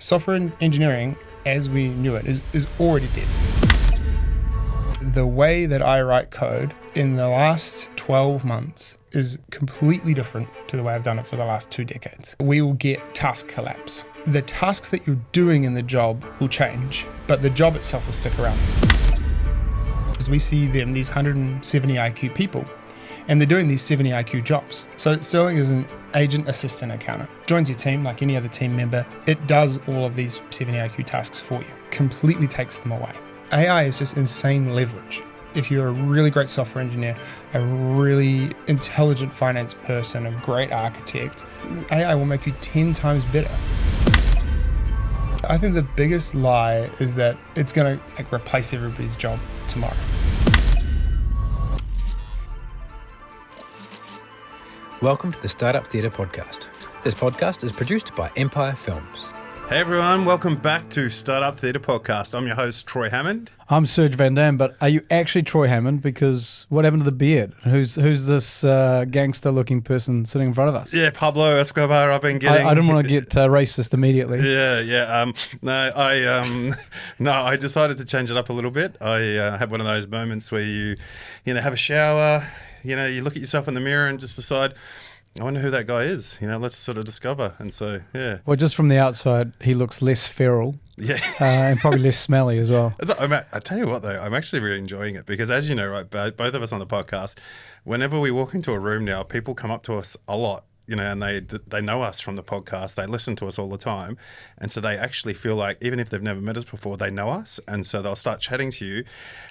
Software engineering, as we knew it, is already dead. The way that I write code in the last 12 months is completely different to the way I've done it for the last 2 decades. We will get task collapse. The tasks that you're doing in the job will change, but the job itself will stick around. As we see them, these 170 IQ people, and they're doing these 70 IQ jobs. So Sterling is an agent assistant accountant. Joins your team like any other team member. It does all of these 70 IQ tasks for you. Completely takes them away. AI is just insane leverage. If you're a really great software engineer, a really intelligent finance person, a great architect, AI will make you 10 times better. I think the biggest lie is that it's going to replace everybody's job tomorrow. Welcome to the Startup Theatre Podcast. This podcast is produced by Empire Films. Hey everyone, welcome back to Startup Theatre Podcast. I'm your host, Troy Hammond. I'm Serge Van Dam, but are you actually Troy Hammond? Because what happened to the beard? Who's this gangster-looking person sitting in front of us? Yeah, Pablo Escobar. I've been getting. I didn't want to get racist immediately. Yeah. I decided to change it up a little bit. I had one of those moments where you have a shower. You look at yourself in the mirror and just decide, I wonder who that guy is. Let's sort of discover. And so, yeah. Well, just from the outside, he looks less feral. Yeah. And probably less smelly as well. I tell you what, though, I'm actually really enjoying it because, as you know, right, both of us on the podcast, whenever we walk into a room now, people come up to us a lot. And they know us from the podcast. They listen to us all the time. And so they actually feel like, even if they've never met us before, they know us. And so they'll start chatting to you.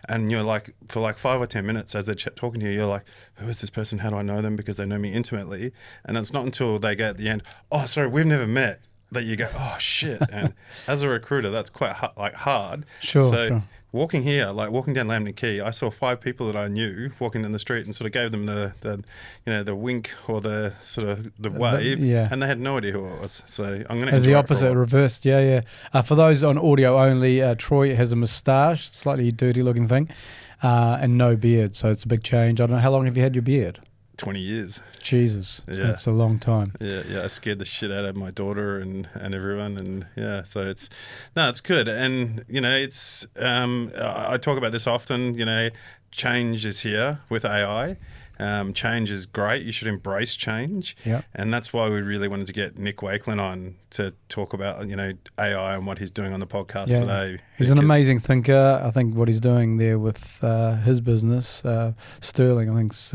And you're like, for like 5 or 10 minutes as they're talking to you, you're like, who is this person? How do I know them? Because they know me intimately. And it's not until they get at the end, oh, sorry, we've never met, that you go, oh, shit. And as a recruiter, that's quite hard. Sure. Walking here, like walking down Lambton Quay, I saw 5 people that I knew walking down the street and sort of gave them the wink or the sort of the wave, and they had no idea who it was. So I'm going to as the opposite, reversed. Yeah. For those on audio only, Troy has a moustache, slightly dirty looking thing, and no beard. So it's a big change. I don't know, how long have you had your beard? 20 years. Jesus, yeah. That's a long time. Yeah, I scared the shit out of my daughter and everyone, and yeah, so it's good, and it's I talk about this often. Change is here with AI. Change is great. You should embrace change. Yeah. And that's why we really wanted to get Nik Wakelin on to talk about AI and what he's doing on the podcast today. He's an amazing thinker. I think what he's doing there with his business, Sterling, I think's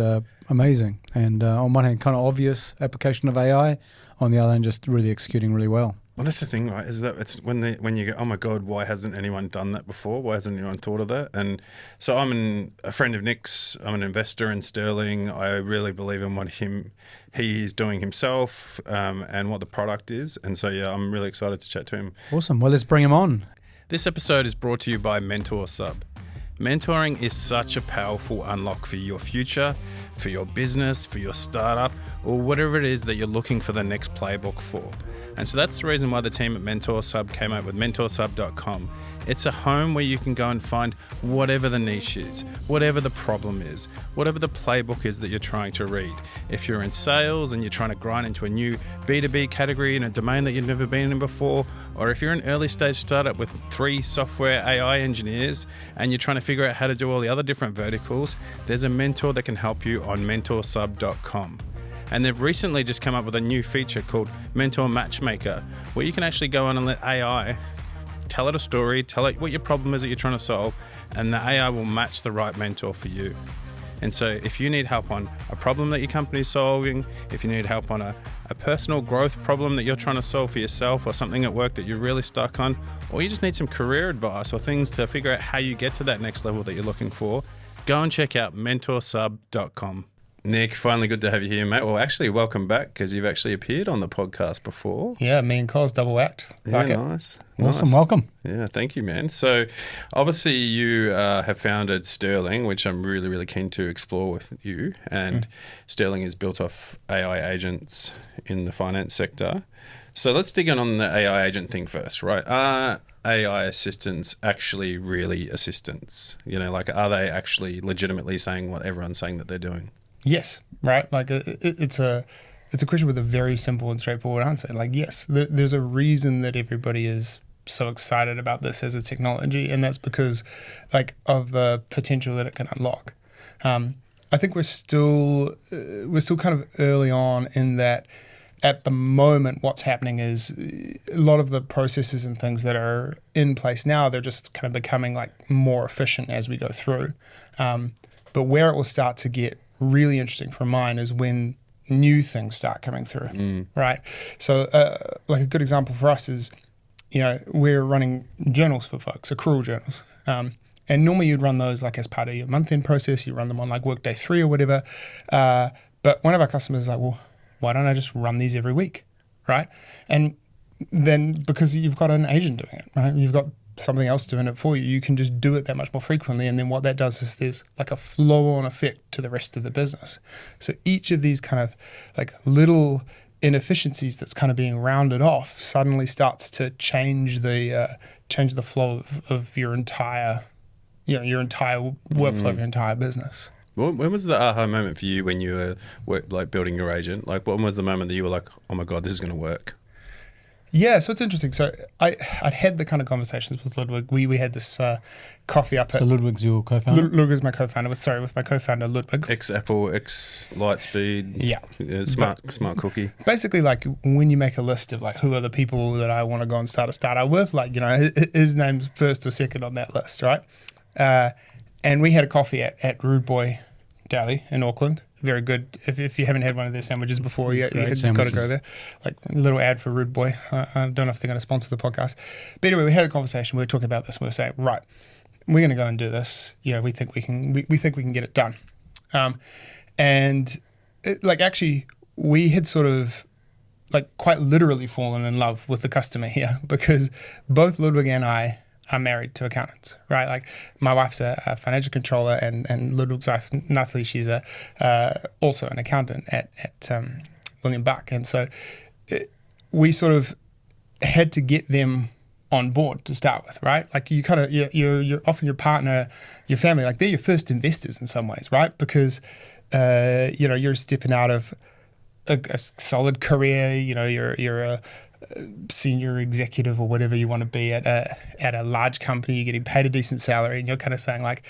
amazing. And on one hand, kind of obvious application of AI. On the other hand, just really executing really well. Well, that's the thing, right? Is that it's when you go, oh my God, why hasn't anyone done that before? Why hasn't anyone thought of that? And so I'm a friend of Nick's. I'm an investor in Sterling. I really believe in what he is doing himself and what the product is. And so I'm really excited to chat to him. Awesome. Well, let's bring him on. This episode is brought to you by Mentor Sub. Mentoring is such a powerful unlock for your future, for your business, for your startup, or whatever it is that you're looking for the next playbook for. And so that's the reason why the team at Mentor Sub came up with mentorsub.com. It's a home where you can go and find whatever the niche is, whatever the problem is, whatever the playbook is that you're trying to read. If you're in sales and you're trying to grind into a new B2B category in a domain that you've never been in before, or if you're an early stage startup with 3 software AI engineers and you're trying to figure out how to do all the other different verticals, there's a mentor that can help you on mentorsub.com. And they've recently just come up with a new feature called Mentor Matchmaker, where you can actually go on and let AI tell it a story, tell it what your problem is that you're trying to solve, and the AI will match the right mentor for you. And so if you need help on a problem that your company is solving, if you need help on a personal growth problem that you're trying to solve for yourself, or something at work that you're really stuck on, or you just need some career advice or things to figure out how you get to that next level that you're looking for, go and check out mentorsub.com. Nik, finally good to have you here, mate. Well, actually, welcome back, because you've actually appeared on the podcast before. Yeah, me and Cole's double act. Like nice. Awesome, welcome. Yeah, thank you, man. So, obviously, you have founded Sterling, which I'm really, really keen to explore with you. And Sterling is built off AI agents in the finance sector. So, let's dig in on the AI agent thing first, right? Are AI assistants actually really assistants? Are they actually legitimately saying what everyone's saying that they're doing? Yes, right. Like it's a it's a question with a very simple and straightforward answer. Like, yes, there's a reason that everybody is so excited about this as a technology, and that's because like of the potential that it can unlock. I think we're still kind of early on in that. At the moment, what's happening is a lot of the processes and things that are in place now, they're just kind of becoming like more efficient as we go through. But where it will start to get really interesting for mine is when new things start coming through, right? So like a good example for us is, we're running journals for folks, accrual journals. And normally you'd run those like as part of your month-end process. You run them on like workday 3 or whatever. But one of our customers is like, well, why don't I just run these every week, right? And then because you've got an agent doing it, right? You've got something else doing it for you. You can just do it that much more frequently. And then what that does is there's like a flow-on effect to the rest of the business. So each of these kind of like little inefficiencies that's kind of being rounded off suddenly starts to change the flow of your entire, your entire workflow of your entire business. When was the aha moment for you when you were building your agent? Like, when was the moment that you were like, oh my God, this is going to work? Yeah, so it's interesting. So I'd had the kind of conversations with Ludwig. We had this coffee up at... So Ludwig's your co-founder? Ludwig's my co-founder. With my co-founder, Ludwig. Ex-Apple, ex-Lightspeed. Yeah. Smart cookie. Basically, like, when you make a list of, like, who are the people that I want to go and start a startup with, like, his name's first or second on that list, right? And we had a coffee at Rude Boy Deli in Auckland. Very good. If you haven't had one of their sandwiches before, you've got to go there. Like a little ad for Rude Boy. I don't know if they're going to sponsor the podcast. But anyway, we had a conversation. We were talking about this. We were saying, right, we're going to go and do this. We think we can get it done. Actually, we had sort of like quite literally fallen in love with the customer here because both Ludwig and I are married to accountants, right? Like my wife's a financial controller and Ludwig's wife, Natalie, she's also an accountant at William Buck. And so we sort of had to get them on board to start with, right? Like you kind of, you're often your partner, your family, like they're your first investors in some ways, right? Because, you're stepping out of a solid career, you're a senior executive or whatever you want to be at a large company, you're getting paid a decent salary, and you're kind of saying like,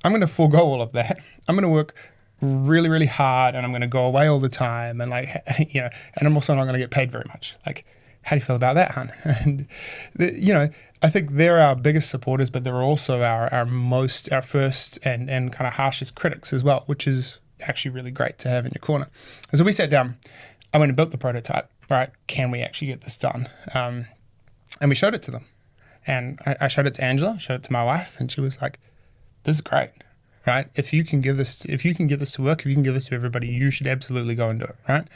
I'm going to forego all of that. I'm going to work really, really hard, and I'm going to go away all the time, and like, and I'm also not going to get paid very much. Like, how do you feel about that, hon? And I think they're our biggest supporters, but they're also our first and kind of harshest critics as well, which is actually really great to have in your corner. And so we sat down. I went and built the prototype. Right, can we actually get this done? And we showed it to them. And I showed it to Angela, showed it to my wife, and she was like, this is great, right? If you can get this to work, if you can give this to everybody, you should absolutely go and do it, right?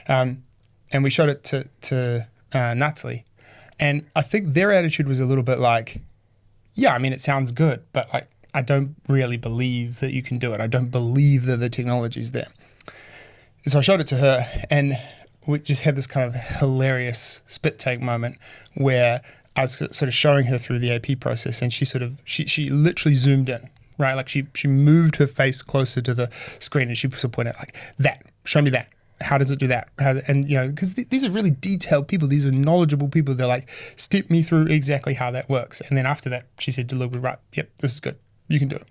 And we showed it to Natalie. And I think their attitude was a little bit like, yeah, I mean, it sounds good, but like, I don't really believe that you can do it. I don't believe that the technology's there. And so I showed it to her, and we just had this kind of hilarious spit take moment where I was sort of showing her through the AP process, and she literally zoomed in, right? Like she moved her face closer to the screen, and she sort of pointed out like, that, show me that. How does it do that? Because these are really detailed people. These are knowledgeable people. They're like, step me through exactly how that works. And then after that, she said to Ludwig, right, yep, this is good. You can do it.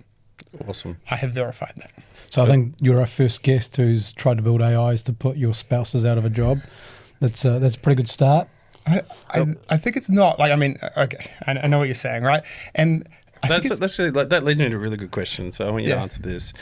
Awesome. I have verified that. So I think you're our first guest who's tried to build AIs to put your spouses out of a job. That's a pretty good start. I think it's not. Like, I mean, okay, I know what you're saying, right? And that's really, like, that leads me to a really good question. So I want you to answer this.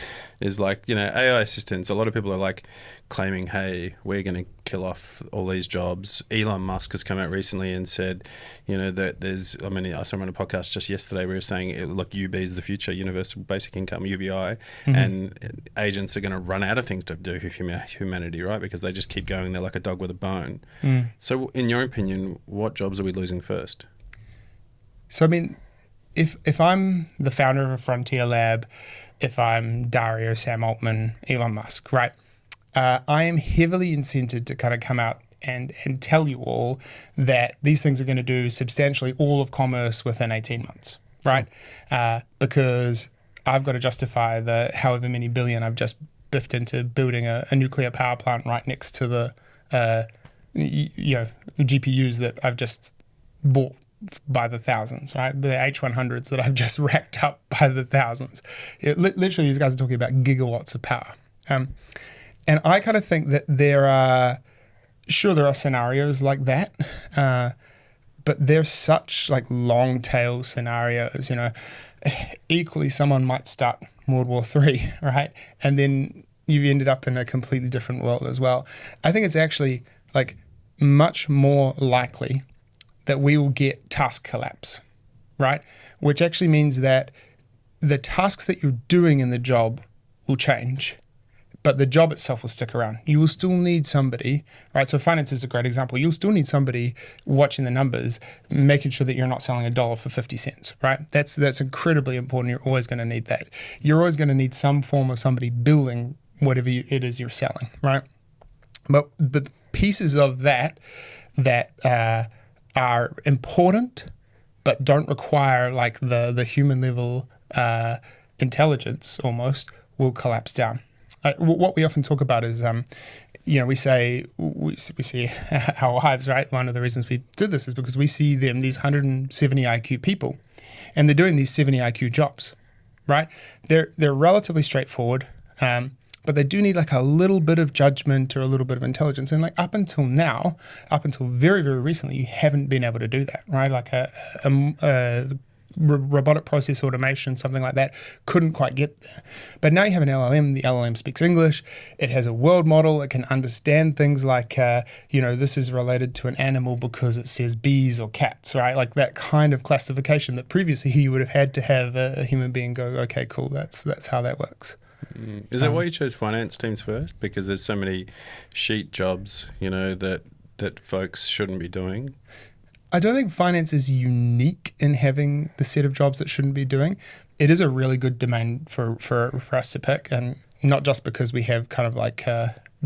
Is like, AI assistants, a lot of people are like claiming, hey, we're going to kill off all these jobs. Elon Musk has come out recently and said, that I saw him on a podcast just yesterday, we were saying, look, UB is the future, universal basic income, UBI, and agents are going to run out of things to do for humanity, right? Because they just keep going. They're like a dog with a bone. So in your opinion, what jobs are we losing first? So, I mean, if I'm the founder of a frontier lab, if I'm Dario, Sam Altman, Elon Musk, right, I am heavily incented to kind of come out and tell you all that these things are going to do substantially all of commerce within 18 months, right? Because I've got to justify the however many billion I've just biffed into building a nuclear power plant right next to the GPUs that I've just bought by the thousands, right? The H100s that I've just racked up by the thousands. Literally, these guys are talking about gigawatts of power. And I kind of think that there are scenarios like that, but they're such like long tail scenarios, equally someone might start World War III, right? And then you've ended up in a completely different world as well. I think it's actually like much more likely that we will get task collapse, right? Which actually means that the tasks that you're doing in the job will change, but the job itself will stick around. You will still need somebody, right? So finance is a great example. You'll still need somebody watching the numbers, making sure that you're not selling $1 for 50 cents, right? That's incredibly important. You're always going to need that. You're always going to need some form of somebody building whatever it is you're selling, right? But pieces of that are important, but don't require like the human level intelligence almost will collapse down. What we often talk about is, we see our wives, right? One of the reasons we did this is because we see them, these 170 IQ people, and they're doing these 70 IQ jobs, right? They're relatively straightforward, but they do need like a little bit of judgment or a little bit of intelligence. And like up until very, very recently, you haven't been able to do that, right? Like a robotic process automation, something like that, couldn't quite get there. But now you have an LLM. The LLM speaks English. It has a world model. It can understand things like, this is related to an animal because it says bees or cats, right? Like that kind of classification that previously you would have had to have a human being go, okay, cool, that's how that works. Is that why you chose finance teams first? Because there's so many sheet jobs, that folks shouldn't be doing? I don't think finance is unique in having the set of jobs that shouldn't be doing. It is a really good domain for us to pick, and not just because we have kind of like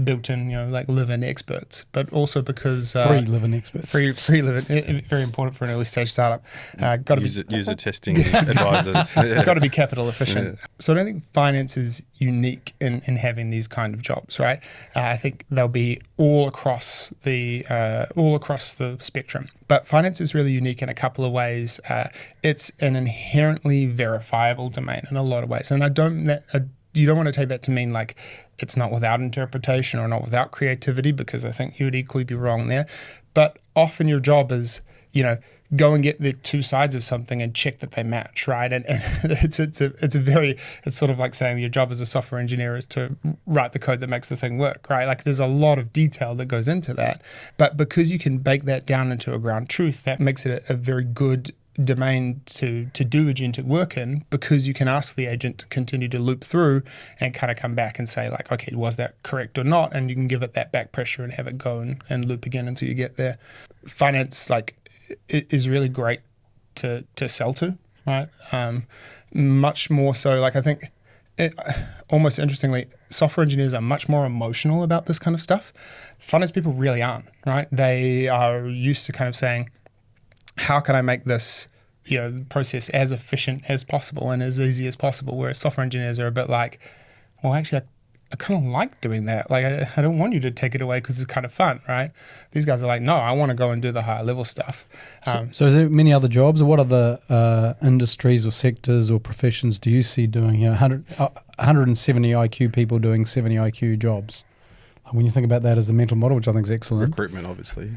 built-in, like live-in experts, but also because free live-in experts. Free live-in, very important for an early-stage startup. Got to be user testing advisors. Got to be capital efficient. Yeah. So I don't think finance is unique in having these kind of jobs, right? I think they'll be all across the spectrum. But finance is really unique in a couple of ways. It's an inherently verifiable domain in a lot of ways, and you don't want to take that to mean like it's not without interpretation or not without creativity, because I think you would equally be wrong there. But often your job is, go and get the two sides of something and check that they match, right? And it's sort of like saying your job as a software engineer is to write the code that makes the thing work, right? Like there's a lot of detail that goes into that. But because you can bake that down into a ground truth, that makes it a very good domain to do agentic work in, because you can ask the agent to continue to loop through and kind of come back and say like, okay, was that correct or not? And you can give it that back pressure and have it go and loop again until you get there. Finance is really great to sell to, right? Much more so, like I think almost interestingly, software engineers are much more emotional about this kind of stuff. Finance people really aren't, right? They are used to kind of saying, how can I make this process as efficient as possible and as easy as possible? Whereas software engineers are a bit like, well, actually, I kind of like doing that. Like, I don't want you to take it away because it's kind of fun, right? These guys are like, no, I want to go and do the higher level stuff. So is there many other jobs, or what other industries or sectors or professions do you see doing 170 IQ people doing 70 IQ jobs? When you think about that as the mental model, which I think is excellent. Recruitment, obviously.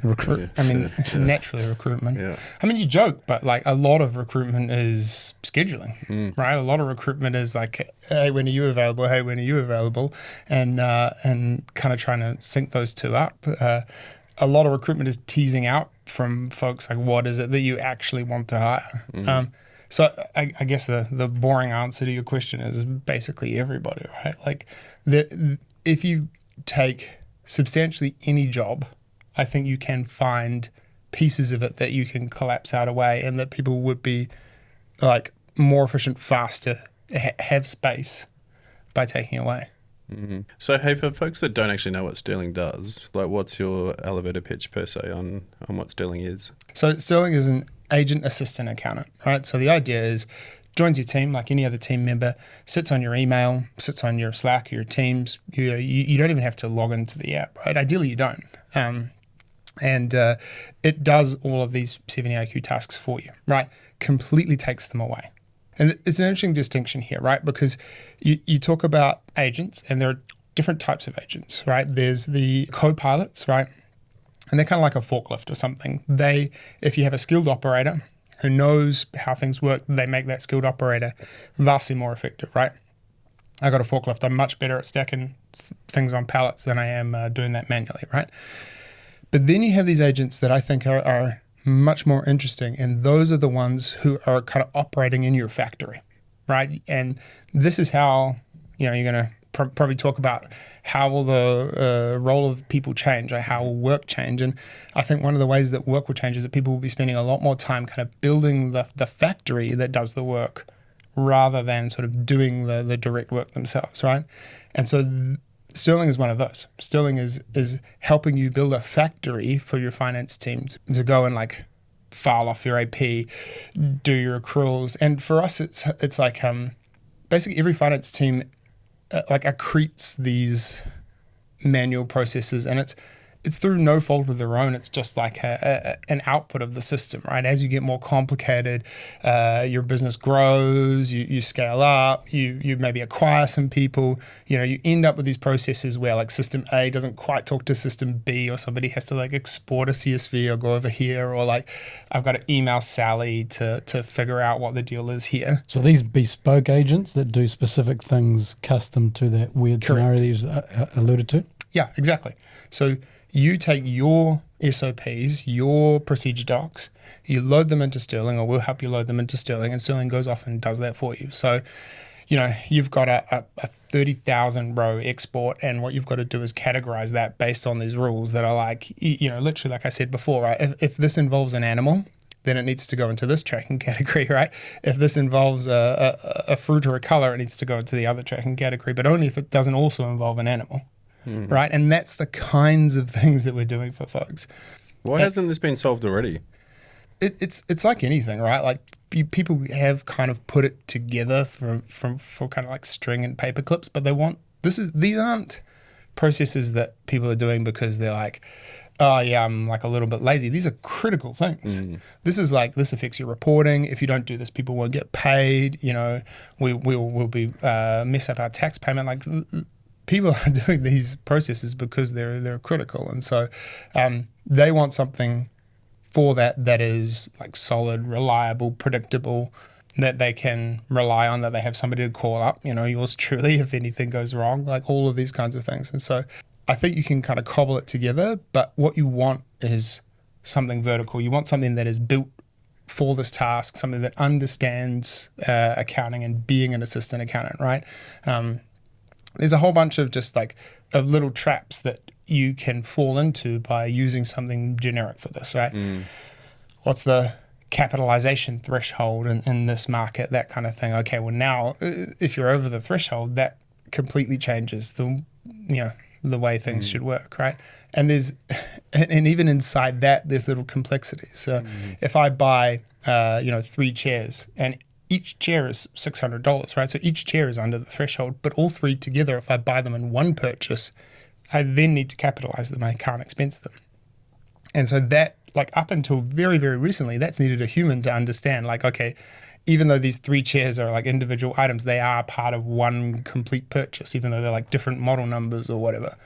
Naturally recruitment. Yeah. I mean, you joke, but like a lot of recruitment is scheduling, right? A lot of recruitment is like, hey, when are you available? Hey, when are you available? And kind of trying to sync those two up. A lot of recruitment is teasing out from folks like, what is it that you actually want to hire? So I guess the boring answer to your question is basically everybody, right? Like if you take substantially any job, I think you can find pieces of it that you can collapse out away, and that people would be like more efficient, faster, have space by taking away. Mm-hmm. So hey, for folks that don't actually know what Sterling does, like what's your elevator pitch per se on what Sterling is? So Sterling is an agent assistant accountant, right? So the idea is joins your team like any other team member, sits on your email, sits on your Slack or your Teams. You don't even have to log into the app, right? Ideally, you don't. And it does all of these 70 IQ tasks for you, right? Completely takes them away. And it's an interesting distinction here, right? Because you talk about agents, and there are different types of agents, right? There's the co-pilots, right? And they're kind of like a forklift or something. If you have a skilled operator who knows how things work, they make that skilled operator vastly more effective, right? I got a forklift. I'm much better at stacking things on pallets than I am doing that manually, right? But then you have these agents that I think are much more interesting, and those are the ones who are kind of operating in your factory, right? And this is how, you're going to probably talk about how will the role of people change, or how will work change. And I think one of the ways that work will change is that people will be spending a lot more time kind of building the factory that does the work rather than sort of doing the direct work themselves, right? And so Sterling is one of those. Sterling is helping you build a factory for your finance team to go and like file off your AP, do your accruals. And for us, it's like basically every finance team like accretes these manual processes, and it's through no fault of their own. It's just like an output of the system, right? As you get more complicated, your business grows, you scale up, you maybe acquire some people, you end up with these processes where like system A doesn't quite talk to system B, or somebody has to like export a CSV or go over here, or like I've got to email Sally to figure out what the deal is here. So these bespoke agents that do specific things custom to that weird scenario that you alluded to? Yeah, exactly. So you take your SOPs, your procedure docs, you load them into Sterling, or we'll help you load them into Sterling, and Sterling goes off and does that for you. So, you've got a 30,000 row export, and what you've got to do is categorize that based on these rules that are like, literally, like I said before, right? If this involves an animal, then it needs to go into this tracking category, right? If this involves a fruit or a color, it needs to go into the other tracking category, but only if it doesn't also involve an animal. Right, and that's the kinds of things that we're doing for folks. Why hasn't this been solved already? It's like anything, right? Like people have kind of put it together for kind of like string and paper clips, but these aren't processes that people are doing because they're like, oh yeah, I'm like a little bit lazy. These are critical things. This is like, this affects your reporting. If you don't do this, people won't get paid. We'll be mess up our tax payment. Like, people are doing these processes because they're critical, and so they want something for that is like solid, reliable, predictable, that they can rely on, that they have somebody to call up, yours truly, if anything goes wrong, like all of these kinds of things. And so I think you can kind of cobble it together, but what you want is something vertical. You want something that is built for this task, something that understands accounting and being an assistant accountant, right? There's a whole bunch of just like of little traps that you can fall into by using something generic for this, right? What's the capitalization threshold in this market, that kind of thing. Okay, well now, if you're over the threshold, that completely changes the way things should work, right? And and even inside that, there's little complexities. So if I buy, 3 chairs, and each chair is $600, right? So each chair is under the threshold, but all 3 together, if I buy them in one purchase, I then need to capitalize them. I can't expense them. And so that, like up until very, very recently, that's needed a human to understand, like, okay, even though these 3 chairs are like individual items, they are part of one complete purchase, even though they're like different model numbers or whatever.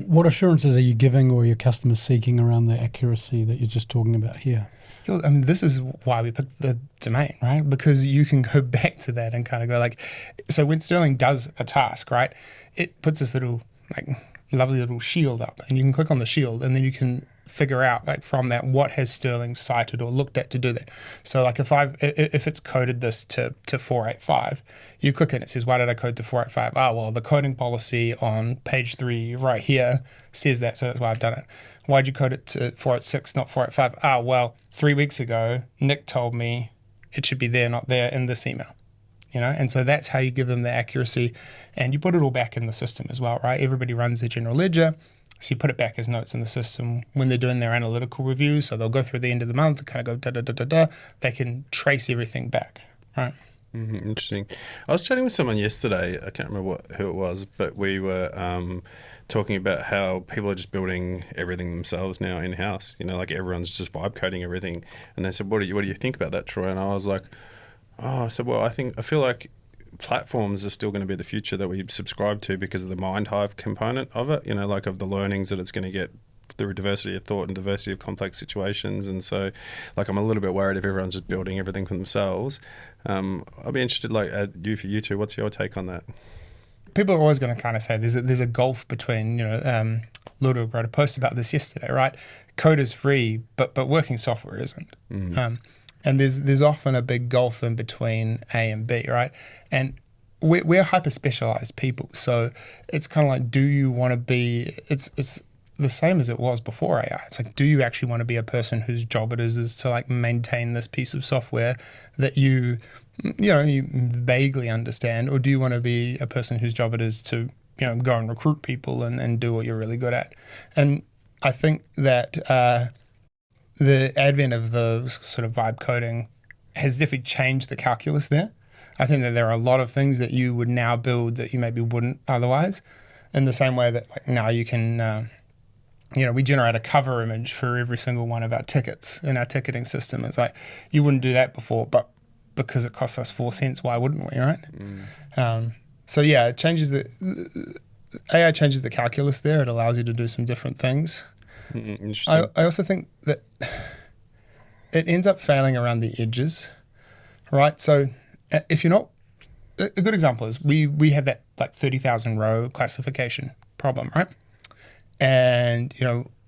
What assurances are you giving or your customers seeking around the accuracy that you're just talking about here? I mean, this is why we picked the domain, right? Because you can go back to that and kind of go like, so when Sterling does a task, right, it puts this little like lovely little shield up, and you can click on the shield, and then you can figure out like from that what has Sterling cited or looked at to do that. So like if it's coded this to 485, you click it, it says, why did I code to 485? Oh, well, the coding policy on page 3 right here says that, so that's why I've done it. Why'd you code it to 486, not 485? Oh, well, 3 weeks ago, Nick told me it should be there, not there in this email. And so that's how you give them the accuracy, and you put it all back in the system as well, right? Everybody runs their general ledger, so you put it back as notes in the system when they're doing their analytical review. So they'll go through the end of the month, kind of go da-da-da-da-da. They can trace everything back, right? Interesting. I was chatting with someone yesterday. I can't remember who it was, but we were talking about how people are just building everything themselves now in house. You know, like everyone's just vibe coding everything. And they said, "What do you think about that, Troy?" And I was like, "Oh," I said, "Well, I feel like platforms are still going to be the future that we subscribe to because of the mind hive component of it. You know, like of the learnings that it's going to get through diversity of thought and diversity of complex situations. And so, like, I'm a little bit worried if everyone's just building everything for themselves. I'll be interested, like, for you two, what's your take on that? People are always going to kind of say there's a gulf between, Ludwig wrote a post about this yesterday, right? Code is free, but working software isn't. And there's often a big gulf in between A and B, right? And we're hyper specialized people, so it's kind of like, do you want to be? It's the same as it was before AI. It's like, do you actually want to be a person whose job it is to like maintain this piece of software that you vaguely understand, or do you want to be a person whose job it is to go and recruit people and do what you're really good at? And I think that the advent of the sort of vibe coding has definitely changed the calculus there. I think that there are a lot of things that you would now build that you maybe wouldn't otherwise, in the same way that like now you can we generate a cover image for every single one of our tickets in our ticketing system. It's like, you wouldn't do that before, but because it costs us 4 cents, why wouldn't we, right? So yeah, it changes AI changes the calculus there. It allows you to do some different things. Interesting. I also think that it ends up failing around the edges, right? So if you're not, a good example is we have that like 30,000 row classification problem, right? And,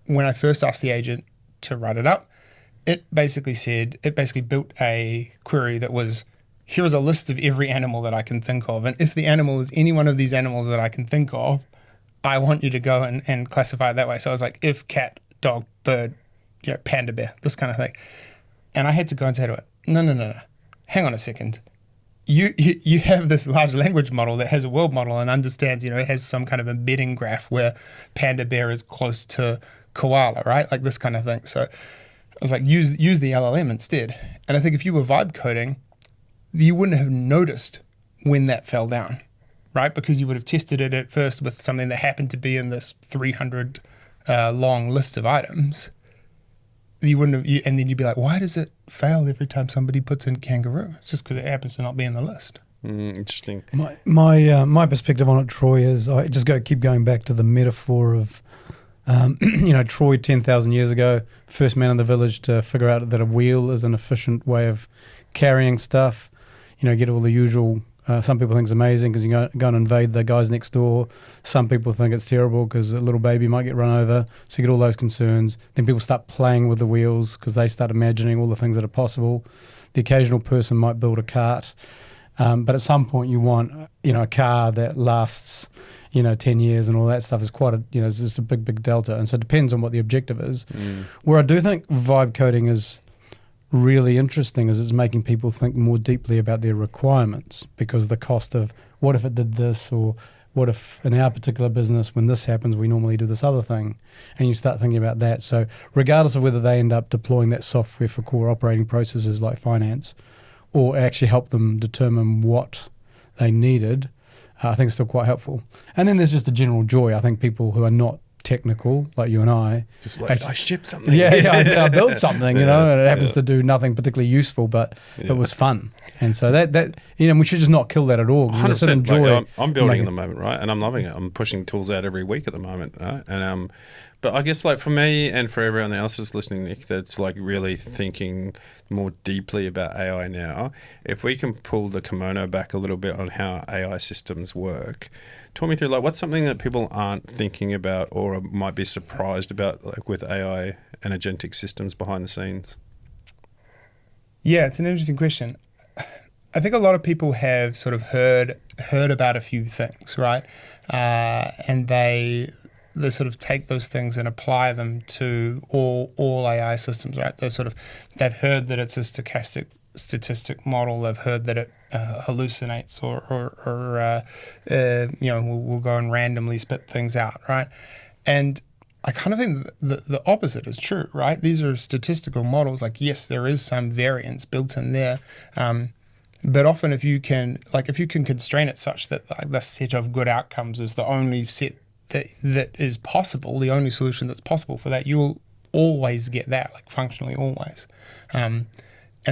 when I first asked the agent to write it up, it basically built a query that was, here is a list of every animal that I can think of. And if the animal is any one of these animals that I can think of, I want you to go and classify it that way. So I was like, if cat, dog, bird, panda bear, this kind of thing. And I had to go and say to it, no. Hang on a second. You have this large language model that has a world model and understands, it has some kind of embedding graph where panda bear is close to koala, right? Like this kind of thing. So I was like, use the LLM instead. And I think if you were vibe coding, you wouldn't have noticed when that fell down, right? Because you would have tested it at first with something that happened to be in this 300 long list of items. You wouldn't have, and then you'd be like, why does it fail every time somebody puts in kangaroo? It's just because it happens to not be in the list. Interesting. My perspective on it, Troy, is I just keep going back to the metaphor of, Troy 10,000 years ago, first man in the village to figure out that a wheel is an efficient way of carrying stuff. Get all the usual. Some people think it's amazing because you go and invade the guys next door. Some people think it's terrible because a little baby might get run over. So you get all those concerns. Then people start playing with the wheels because they start imagining all the things that are possible. The occasional person might build a cart. But at some point you want, a car that lasts, 10 years and all that stuff is quite it's just a big delta. And so it depends on what the objective is. Where I do think vibe coding is really interesting is it's making people think more deeply about their requirements, because the cost of what if it did this, or what if in our particular business when this happens we normally do this other thing, and you start thinking about that. So regardless of whether they end up deploying that software for core operating processes like finance or actually help them determine what they needed, I think it's still quite helpful. And then there's just a general joy. I think people who are not technical like you and I just like, actually, I shipped something, I built something, and it happens to do nothing particularly useful, but it was fun. And so that we should just not kill that at all. 100%. Like, I'm building at the moment, right, and I'm loving it. I'm pushing tools out every week at the moment, right? And but I guess like for me and for everyone else that's listening, Nick, that's like really thinking more deeply about AI now, if we can pull the kimono back a little bit on how AI systems work, talk me through like what's something that people aren't thinking about or might be surprised about, like with AI and agentic systems behind the scenes. Yeah, it's an interesting question. I think a lot of people have sort of heard about a few things, right? And they sort of take those things and apply them to all AI systems, right? They've heard that it's a statistic model. They've heard that it hallucinates or will go and randomly spit things out, right? And I kind of think the opposite is true, right? These are statistical models. Like, yes, there is some variance built in there. But often if you can constrain it such that like the set of good outcomes is the only set that is possible, the only solution that's possible for that, you'll always get that, like functionally always. And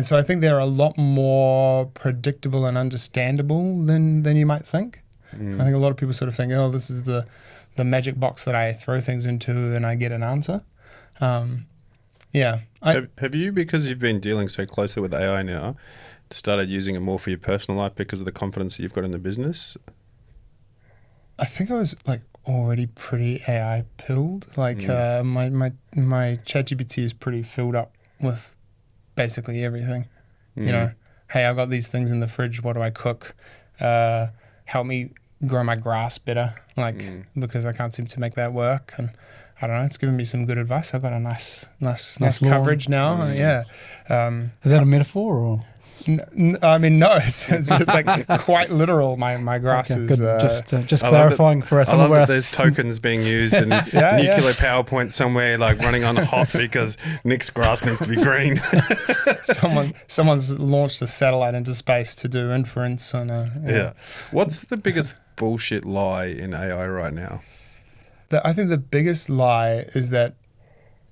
so I think they're a lot more predictable and understandable than you might think. I think a lot of people sort of think, oh, this is the magic box that I throw things into and I get an answer. Have you, because you've been dealing so closely with AI now, started using it more for your personal life because of the confidence that you've got in the business? I think I was like already pretty AI pilled. Like my ChatGPT is pretty filled up with basically everything. You know, hey, I've got these things in the fridge. What do I cook? Help me grow my grass better, because I can't seem to make that work. And I don't know, it's given me some good advice. I've got a nice coverage now. Yeah. Is that a metaphor or? I mean, no, it's like quite literal. My grass Okay, is just clarifying for us. I love that there's tokens being used and nuclear power point somewhere like running on hot because Nick's grass needs to be green. Someone's launched a satellite into space to do inference on What's the biggest bullshit lie in AI right now? I think the biggest lie is that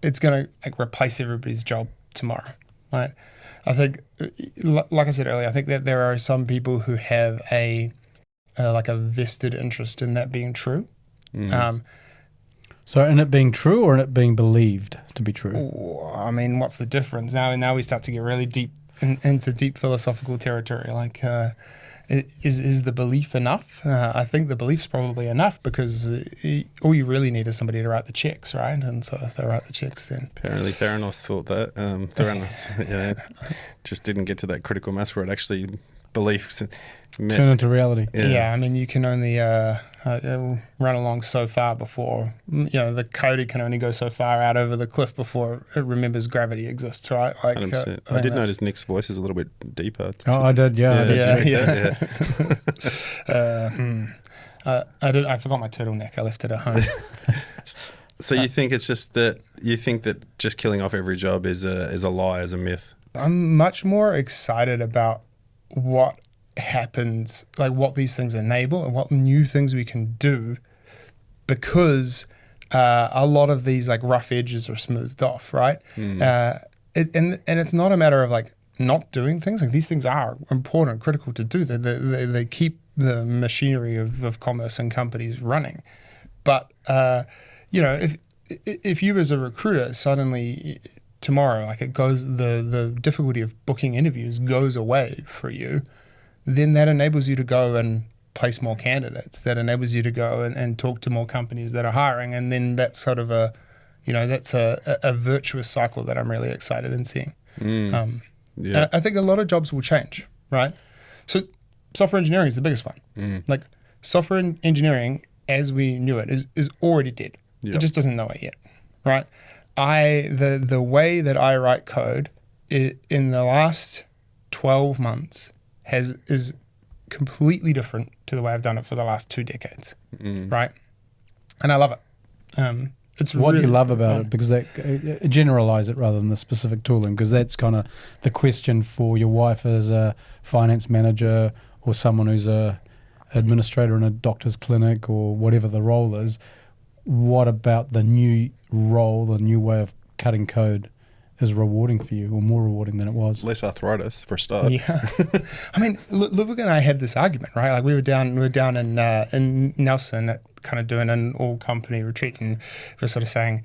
it's going to like replace everybody's job tomorrow, right? I think, like I said earlier, I think that there are some people who have a vested interest in that being true. So in it being true or in it being believed to be true? I mean, what's the difference? Now we start to get really deep into deep philosophical territory. Like, is the belief enough? I think the belief's probably enough because all you really need is somebody to write the checks, right? And so if they write the checks, then apparently Theranos thought that. Theranos, just didn't get to that critical mass where it actually beliefs turn into reality. Yeah, I mean, you can only run along so far before, the coyote can only go so far out over the cliff before it remembers gravity exists, right? Like, 100%. I did notice Nick's voice is a little bit deeper. I did, yeah. I forgot my turtleneck. I left it at home. So you think it's just that just killing off every job is a lie, is a myth? I'm much more excited about what happens, like what these things enable and what new things we can do, because a lot of these like rough edges are smoothed off, right? And it's not a matter of like not doing things. Like these things are important, critical to do. They keep the machinery of commerce and companies running. But if you as a recruiter suddenly tomorrow, like it goes, the difficulty of booking interviews goes away for you, then that enables you to go and place more candidates. That enables you to go and talk to more companies that are hiring. And then that's sort of that's a virtuous cycle that I'm really excited in seeing. I think a lot of jobs will change, right? So software engineering is the biggest one. Like software engineering as we knew it is already dead. Yep. It just doesn't know it yet, right? The way that I write code in the last 12 months is completely different to the way I've done it for the last 2 decades, right? And I love it. It's what really do you love about it? Because generalize it rather than the specific tooling, because that's kind of the question for your wife as a finance manager or someone who's a administrator in a doctor's clinic or whatever the role is. What about the new role, the new way of cutting code is rewarding for you, or more rewarding than it was? Less arthritis for a start. Yeah, I mean, Ludwig and I had this argument, right? Like we were down in Nelson, kind of doing an all company retreat, and we were sort of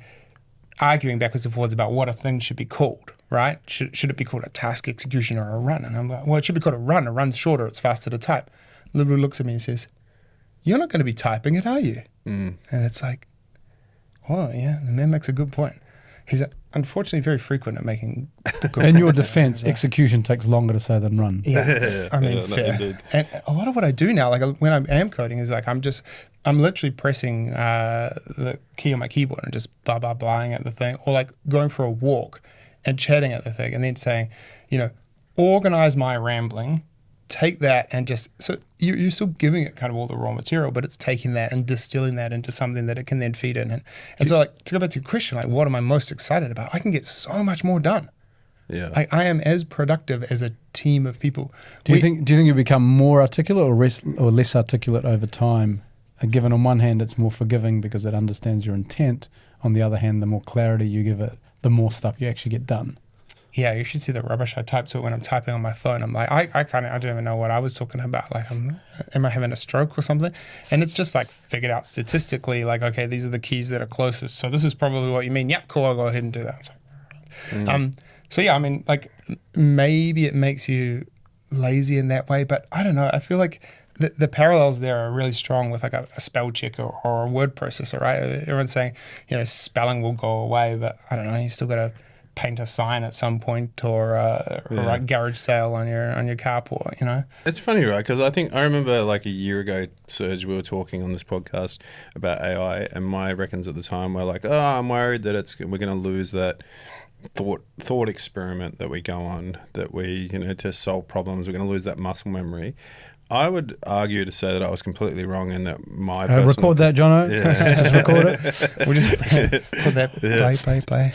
arguing backwards and forwards about what a thing should be called, right? Should it be called a task execution or a run? And I'm like, well, it should be called a run. A run's shorter, it's faster to type. Ludwig looks at me and says, "You're not going to be typing it, are you?" And it's like, well, yeah, the man makes a good point. He's unfortunately very frequent at making good In your defense, execution takes longer to say than run. Yeah, I mean, fair. And a lot of what I do now, like when I am coding, is like I'm literally pressing the key on my keyboard and just blah, blah, blahing at the thing, or like going for a walk and chatting at the thing and then saying, organize my rambling, take that and just, so you're still giving it kind of all the raw material, but it's taking that and distilling that into something that it can then feed in. And so like to go back to your question, like what am I most excited about? I can get so much more done. Yeah. I am as productive as a team of people. Do you think you become more articulate or less articulate over time? Given on one hand, it's more forgiving because it understands your intent. On the other hand, the more clarity you give it, the more stuff you actually get done. Yeah, you should see the rubbish I type to it when I'm typing on my phone. I'm like, I don't even know what I was talking about. Like, am I having a stroke or something? And it's just like figured out statistically, like, okay, these are the keys that are closest. So this is probably what you mean. Yep, cool, I'll go ahead and do that. It's like, so yeah, I mean, like maybe it makes you lazy in that way, but I don't know. I feel like the parallels there are really strong with like a spell check or a word processor, right? Everyone's saying, spelling will go away, but I don't know, you still got to paint a sign at some point or write garage sale on your carport, It's funny, right? Because I remember like a year ago, Serge, we were talking on this podcast about AI, and my reckons at the time were like, I'm worried that we're going to lose that thought experiment that we go on, that we, to solve problems, we're going to lose that muscle memory. I would argue to say that I was completely wrong in that my personal... Record that, Jono. Yeah. Just record it. We'll just put that play.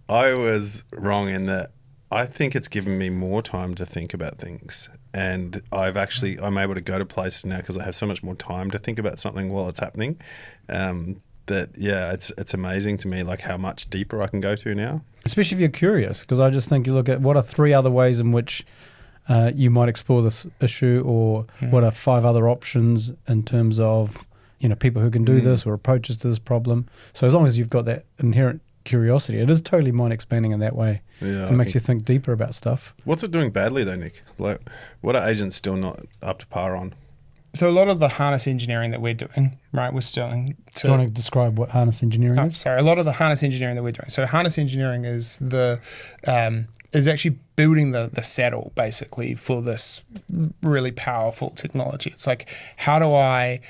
I was wrong in that I think it's given me more time to think about things. And I'm able to go to places now because I have so much more time to think about something while it's happening. It's amazing to me like how much deeper I can go to now. Especially if you're curious, because I just think you look at what are 3 other ways in which you might explore this issue, or what are 5 other options in terms of people who can do this or approaches to this problem. So as long as you've got that inherent curiosity, it is totally mind expanding in that way. Yeah, it makes you think deeper about stuff. What's it doing badly though, Nick? Like, what are agents still not up to par on? So a lot of the harness engineering that we're doing, right, with Sterling. Do you want to describe what harness engineering is? Sorry, a lot of the harness engineering that we're doing. So harness engineering is is actually building the saddle basically for this really powerful technology. It's like, how do I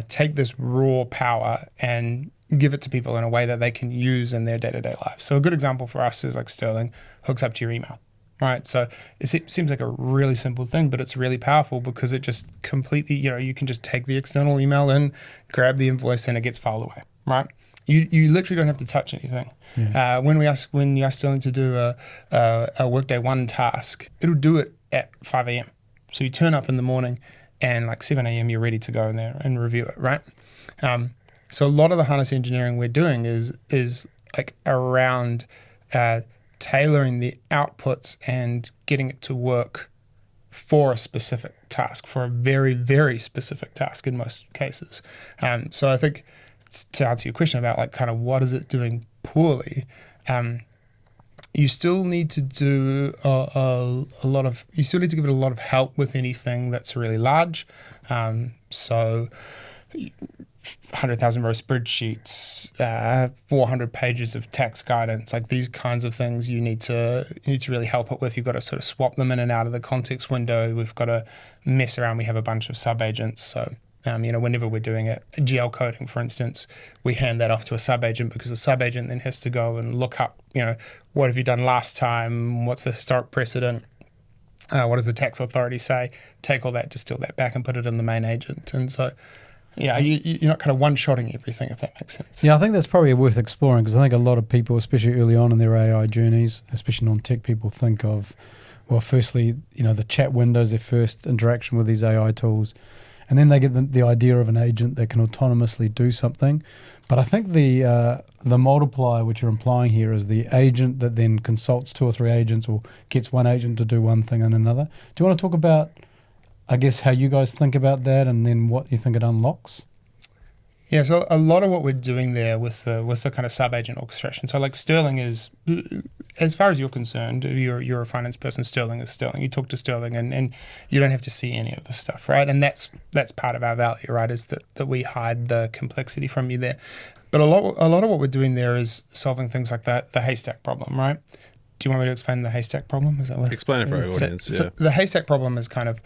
take this raw power and give it to people in a way that they can use in their day-to-day lives? So a good example for us is like Sterling hooks up to your email. Right, so it seems like a really simple thing, but it's really powerful because it just completely, you can just take the external email in, grab the invoice, and it gets filed away. Right, you literally don't have to touch anything. Yeah. When you ask Sterling to do a Workday 1 task, it'll do it at 5 a.m. So you turn up in the morning, and like 7 a.m. you're ready to go in there and review it. Right, so a lot of the harness engineering we're doing is like around tailoring the outputs and getting it to work for a specific task, for a very, very specific task in most cases. So I think to answer your question about like kind of what is it doing poorly, you still need to do you still need to give it a lot of help with anything that's really large. So 100,000 row spreadsheets, 400 pages of tax guidance, like these kinds of things you need to really help it with. You've got to sort of swap them in and out of the context window. We've got to mess around. We have a bunch of sub-agents. So, whenever we're doing a GL coding, for instance, we hand that off to a sub-agent because the sub-agent then has to go and look up, what have you done last time? What's the historic precedent? What does the tax authority say? Take all that, distill that back and put it in the main agent. And so, yeah, you're not kind of one-shotting everything, if that makes sense. Yeah, I think that's probably worth exploring because I think a lot of people, especially early on in their AI journeys, especially non-tech people, think of, well, firstly, the chat windows, their first interaction with these AI tools, and then they get the idea of an agent that can autonomously do something. But I think the multiplier which you're implying here is the agent that then consults 2 or 3 agents or gets one agent to do one thing and another. Do you want to talk about, I guess, how you guys think about that and then what you think it unlocks? Yeah, so a lot of what we're doing there with the kind of sub-agent orchestration. So like Sterling is, as far as you're concerned, you're a finance person, Sterling is Sterling. You talk to Sterling and you don't have to see any of this stuff, right? And that's part of our value, right, is that we hide the complexity from you there. But a lot of what we're doing there is solving things like the haystack problem, right? Do you want me to explain the haystack problem? Is that what? Explain it for our audience. So the haystack problem is kind of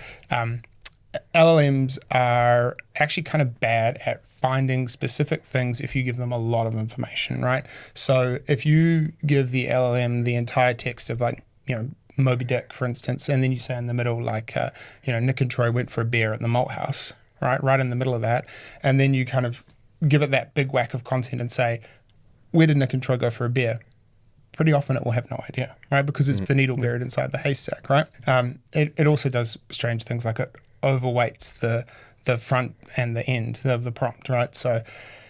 LLMs are actually kind of bad at finding specific things if you give them a lot of information, right? So if you give the LLM the entire text of like, Moby Dick, for instance, and then you say in the middle like, Nick and Troy went for a beer at the Malt House, right in the middle of that, and then you kind of give it that big whack of content and say, where did Nick and Troy go for a beer? pretty often it will have no idea, right? Because it's the needle buried inside the haystack, right? It also does strange things like it overweights the front and the end of the prompt, right? So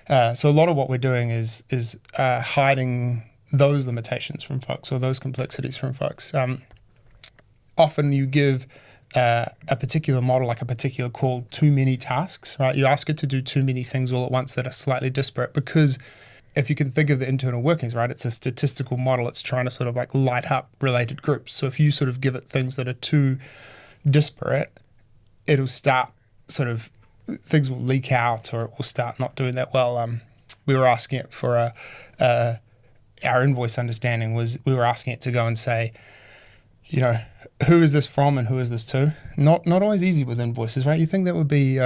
a lot of what we're doing is hiding those limitations from folks or those complexities from folks. Often you give a particular model, like a particular call, too many tasks, right? You ask it to do too many things all at once that are slightly disparate, because if you can think of the internal workings, right, it's a statistical model. It's trying to sort of like light up related groups. So if you sort of give it things that are too disparate, it'll start sort of, things will leak out, or it will start not doing that well. We were asking it for our invoice understanding was, we were asking it to go and say, you know, who is this from and who is this to? Not always easy with invoices, right? You think that would be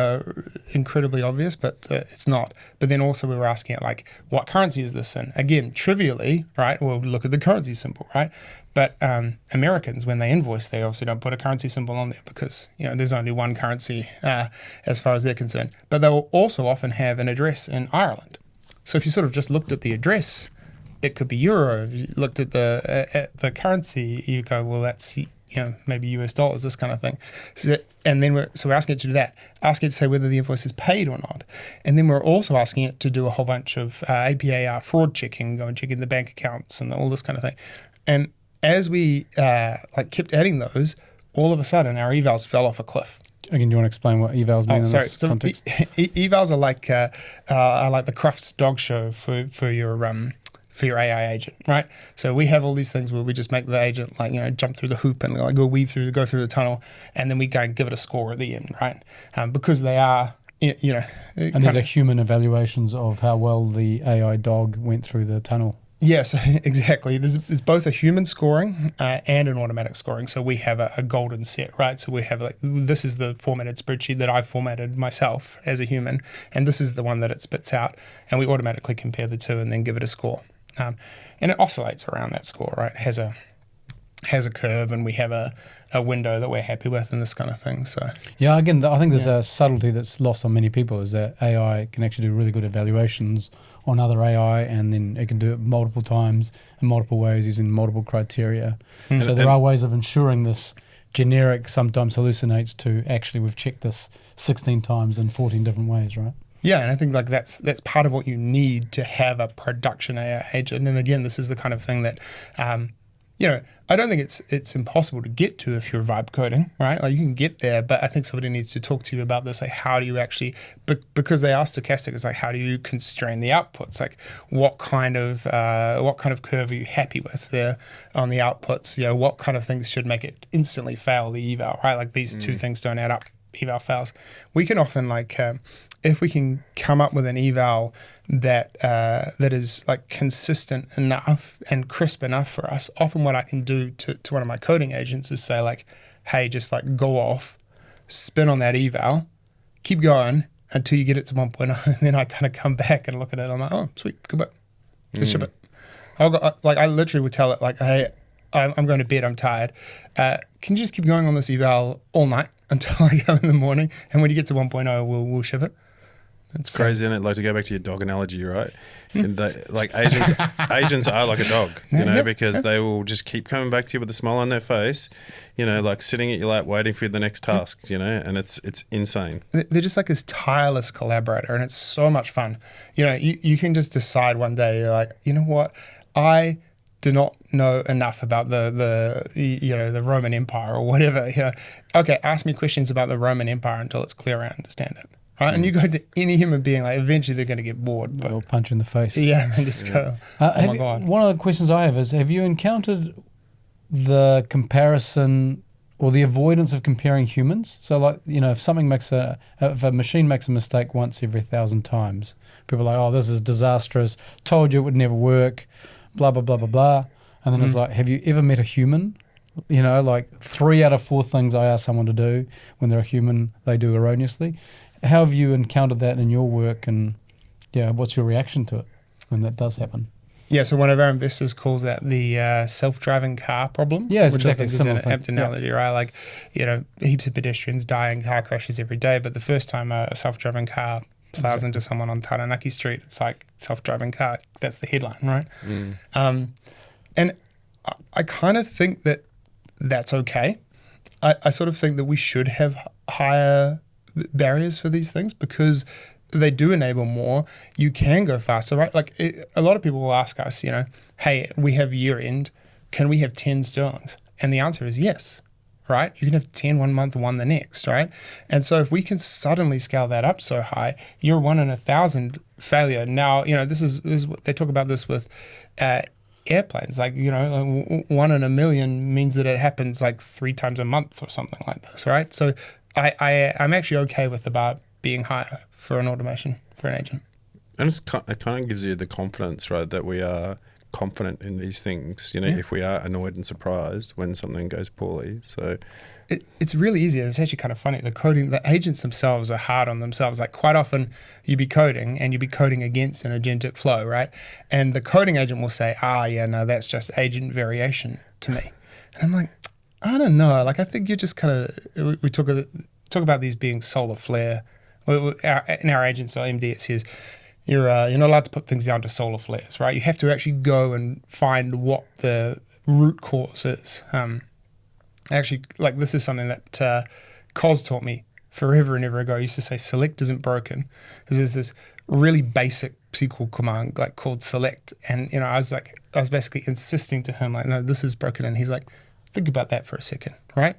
incredibly obvious, but it's not. But then also we were asking it, like, what currency is this in? Again, trivially, right? We'll look at the currency symbol, right? But Americans, when they invoice, they obviously don't put a currency symbol on there because, you know, there's only one currency as far as they're concerned. But they will also often have an address in Ireland. So if you sort of just looked at the address, it could be euro. If you looked at the currency, you go, well, that's, you know, maybe US dollars, this kind of thing. So we're asking it to do that. Asking it to say whether the invoice is paid or not. And then we're also asking it to do a whole bunch of APAR fraud checking, go and check in the bank accounts and all this kind of thing. And as we kept adding those, all of a sudden our evals fell off a cliff. Again, do you want to explain what evals mean in this context? Evals are like the Crufts dog show for your AI agent, right? So we have all these things where we just make the agent jump through the hoop and go through the tunnel, and then we go and give it a score at the end, right? Because they are, And these are human evaluations of how well the AI dog went through the tunnel. Yes, exactly. There's both a human scoring and an automatic scoring. So we have a golden set, right? So we have this is the formatted spreadsheet that I've formatted myself as a human, and this is the one that it spits out, and we automatically compare the two and then give it a score. And it oscillates around that score, right? It has a curve, and we have a window that we're happy with and this kind of thing. So yeah, again, I think there's a subtlety that's lost on many people, is that AI can actually do really good evaluations on other AI, and then it can do it multiple times in multiple ways using multiple criteria. So there are ways of ensuring this generic sometimes hallucinates to actually we've checked this 16 times in 14 different ways, right? Yeah, and I think that's part of what you need to have a production AI agent. And again, this is the kind of thing that, I don't think it's impossible to get to if you're vibe coding, right? Like you can get there, but I think somebody needs to talk to you about this. Like, how do you actually, because they are stochastic, it's like, how do you constrain the outputs? Like, what kind of curve are you happy with there on the outputs? You know, what kind of things should make it instantly fail the eval, right? Like these two things don't add up. Eval fails. We can often if we can come up with an eval that is like consistent enough and crisp enough for us, often what I can do to one of my coding agents is say like, hey, just like go off, spin on that eval, keep going until you get it to 1.0, and then I kind of come back and look at it and I'm like, oh, sweet, good work. Let's ship it. I literally would tell it like, hey, I'm going to bed, I'm tired. Can you just keep going on this eval all night until I go in the morning? And when you get to 1.0, we'll ship it. It's crazy, isn't it? Like, to go back to your dog analogy, right? And agents are like a dog, because they will just keep coming back to you with a smile on their face, like sitting at your lap waiting for the next task, and it's insane. They're just like this tireless collaborator, and it's so much fun. You can just decide one day, you're like, you know what, I do not know enough about the Roman Empire or whatever. Okay, ask me questions about the Roman Empire until it's clear I understand it. Right? And you go to any human being, like eventually they're going to get bored. But they'll punch in the face. Yeah, and just go, oh my God. One of the questions I have is, have you encountered the comparison or the avoidance of comparing humans? So like, if a machine makes a mistake once every 1,000 times, people are like, oh, this is disastrous, told you it would never work, blah, blah, blah, blah, blah. And then it's like, have you ever met a human? Like 3 out of 4 things I ask someone to do when they're a human, they do erroneously. How have you encountered that in your work, and what's your reaction to it when that does happen? Yeah, so one of our investors calls that the self-driving car problem. Yeah, it's which exactly I think is an apt analogy, right? Like, heaps of pedestrians die in car crashes every day, but the first time a self-driving car plows into someone on Taranaki Street, it's like self-driving car. That's the headline, right? And I kind of think that that's okay. I sort of think that we should have higher barriers for these things because they do enable more. You can go faster, right? Like a lot of people will ask us, hey, we have year end. Can we have 10 sterlings? And the answer is yes, right? You can have 10 one month, one the next, right? And so if we can suddenly scale that up so high, you're 1 in 1,000 failure. Now, this is they talk about this with airplanes, like 1 in a million means that it happens like 3 times a month or something like this, right? So I'm actually okay with the bar being higher for an automation, for an agent. And it kind of gives you the confidence, right, that we are confident in these things, if we are annoyed and surprised when something goes poorly. So it's really easy. It's actually kind of funny. The agents themselves are hard on themselves. Like quite often you'd be coding against an agentic flow, right? And the coding agent will say, that's just agent variation to me. And I'm like, I don't know. Like I think you're just kind of, we talk about these being solar flare. In our agents, our MD, it says, you're not allowed to put things down to solar flares, right? You have to actually go and find what the root cause is. Actually, like this is something that Cos taught me forever and ever ago. He used to say select isn't broken, because there's this really basic SQL command like called select, and I was basically insisting to him like, no, this is broken, and he's like, think about that for a second, right?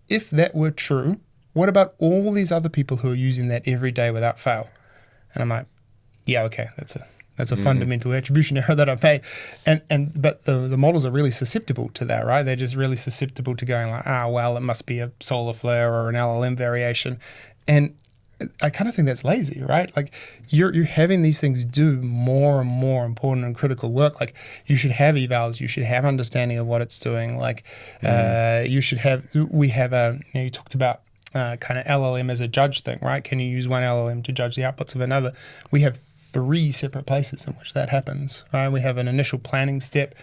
If that were true, what about all these other people who are using that every day without fail? And I'm like, yeah, okay, that's a fundamental attribution error that I made. But the models are really susceptible to that, right? They're just really susceptible to going like, well, it must be a solar flare or an LLM variation. And I kind of think that's lazy, right? Like you're having these things do more and more important and critical work. Like you should have evals, you should have understanding of what it's doing. Like you talked about kind of LLM as a judge thing, right? Can you use one LLM to judge the outputs of another? We have 3 separate places in which that happens, right? We have an initial planning step,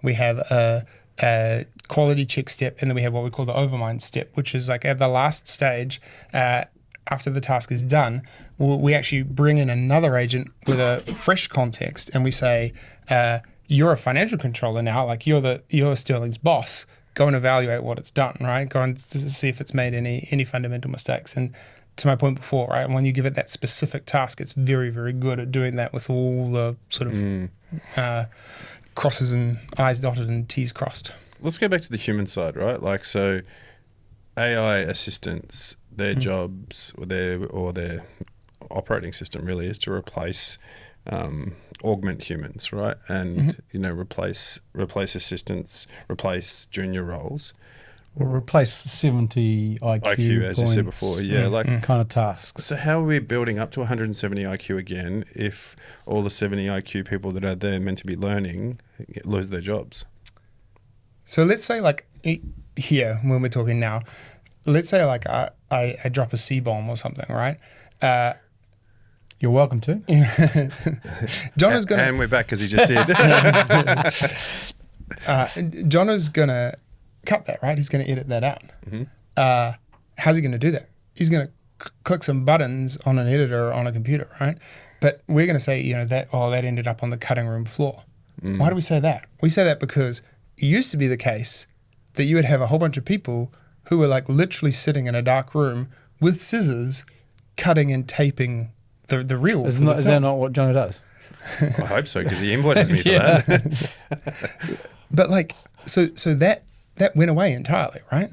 we have a quality check step, and then we have what we call the overmind step, which is like at the last stage, after the task is done, we actually bring in another agent with a fresh context, and we say, you're a financial controller now, like you're Sterling's boss. Go and evaluate what it's done, right? Go and see if it's made any fundamental mistakes. And to my point before, right, when you give it that specific task, it's very, very good at doing that with all the sort of crosses and I's dotted and T's crossed. Let's go back to the human side, right? Like, so AI assistants, their jobs or their operating system really is to replace, augment humans, right? And, replace assistants, replace junior roles. Or replace 70 IQ as you said before, kind of tasks. So how are we building up to 170 IQ again if all the 70 IQ people that are there meant to be learning lose their jobs? So let's say like here, when we're talking now, let's say like I drop a C-bomb or something, right? You're welcome to. John is going to... And we're back because he just did. John is going to cut that, right? He's going to edit that out. How's he going to do that? He's going to click some buttons on an editor on a computer, right? But we're going to say, that ended up on the cutting room floor. Why do we say that? We say that because it used to be the case that you would have a whole bunch of people who were like literally sitting in a dark room with scissors cutting and taping the reel. Is that not what Jono does? I hope so, because he invoices me for that. But like, so that went away entirely, right?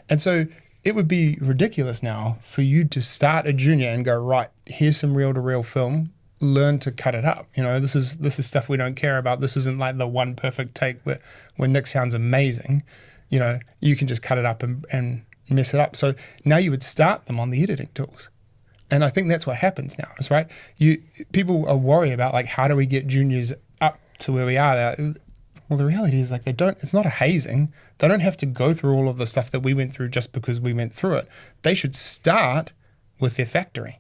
And so it would be ridiculous now for you to start a junior and go, right, here's some reel-to-reel film, learn to cut it up. This is stuff we don't care about. This isn't like the one perfect take where Nik sounds amazing. You can just cut it up and mess it up. So now you would start them on the editing tools. And I think that's what happens now, is right? People are worried about like, how do we get juniors up to where we are? Well, the reality is like it's not a hazing. They don't have to go through all of the stuff that we went through just because we went through it. They should start with their factory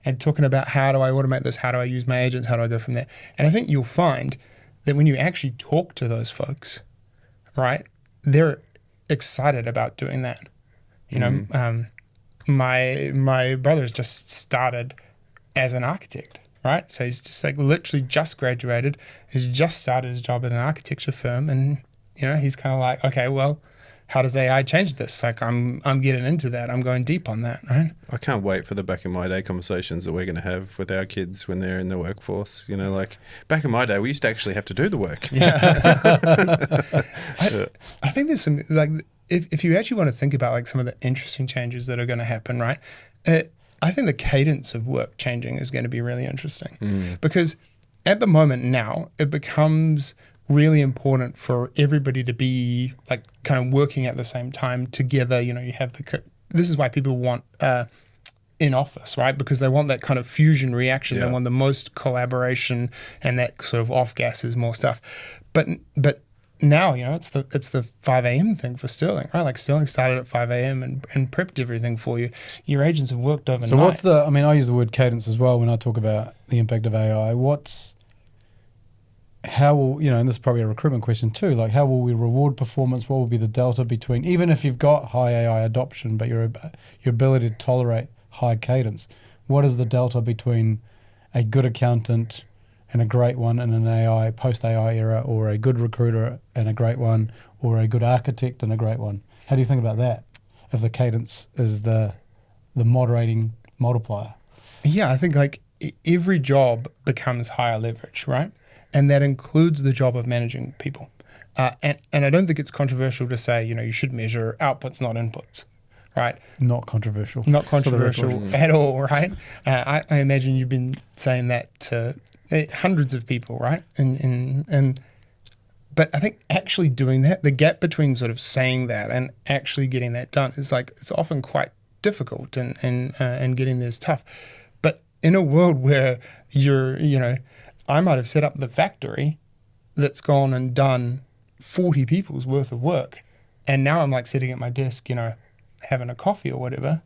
and talking about, how do I automate this? How do I use my agents? How do I go from there? And I think you'll find that when you actually talk to those folks, right, they're excited about doing that. My brother's just started as an architect, right? So he's just like literally just graduated, he's just started his job at an architecture firm, and he's kind of like, okay, well, how does AI change this? Like I'm getting into that. I'm going deep on that, right? I can't wait for the back in my day conversations that we're going to have with our kids when they're in the workforce. Like back in my day, we used to actually have to do the work. I think there's some, like, if you actually want to think about like some of the interesting changes that are going to happen, right? I think the cadence of work changing is going to be really interesting because at the moment now it becomes really important for everybody to be like kind of working at the same time together. You have this is why people want in office, right? Because they want that kind of fusion reaction. Yeah. They want the most collaboration, and that sort of off gases more stuff. But now, it's the 5 a.m. thing for Sterling, right? Like Sterling started at 5 a.m. and prepped everything for you. Your agents have worked overnight. So I use the word cadence as well when I talk about the impact of AI. How will, and this is probably a recruitment question too, like how will we reward performance? What will be the delta between, even if you've got high AI adoption, but your ability to tolerate high cadence, what is the delta between a good accountant and a great one in an AI, post-AI era, or a good recruiter and a great one, or a good architect and a great one? How do you think about that, if the cadence is the moderating multiplier? Yeah, I think like every job becomes higher leverage, right? And that includes the job of managing people. And I don't think it's controversial to say, you should measure outputs, not inputs, right? Not controversial. Not controversial at all, right? I imagine you've been saying that to hundreds of people, right? But I think actually doing that, the gap between sort of saying that and actually getting that done is like, it's often quite difficult and getting there is tough. But in a world where I might have set up the factory that's gone and done 40 people's worth of work, and now I'm like sitting at my desk, having a coffee or whatever.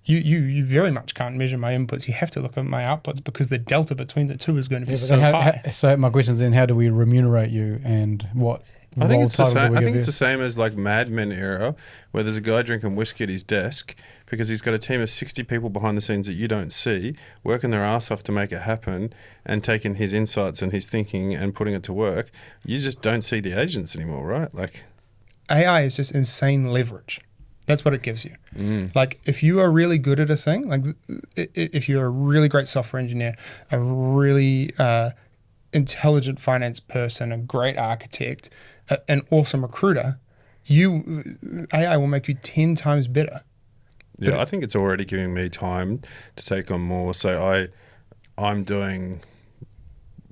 You very much can't measure my inputs. You have to look at my outputs because the delta between the two is going to be so high. So my question is then, how do we remunerate you, and what I think it's the title do same. we I give think you? it's the same as like Mad Men era, where there's a guy drinking whiskey at his desk because he's got a team of 60 people behind the scenes that you don't see, working their ass off to make it happen, and taking his insights and his thinking and putting it to work. You just don't see the agents anymore, right? Like AI is just insane leverage. That's what it gives you. Like if you are really good at a thing, like if you're a really great software engineer, a really intelligent finance person, a great architect, an awesome recruiter, AI will make you 10 times better. Yeah, I think it's already giving me time to take on more. So I'm doing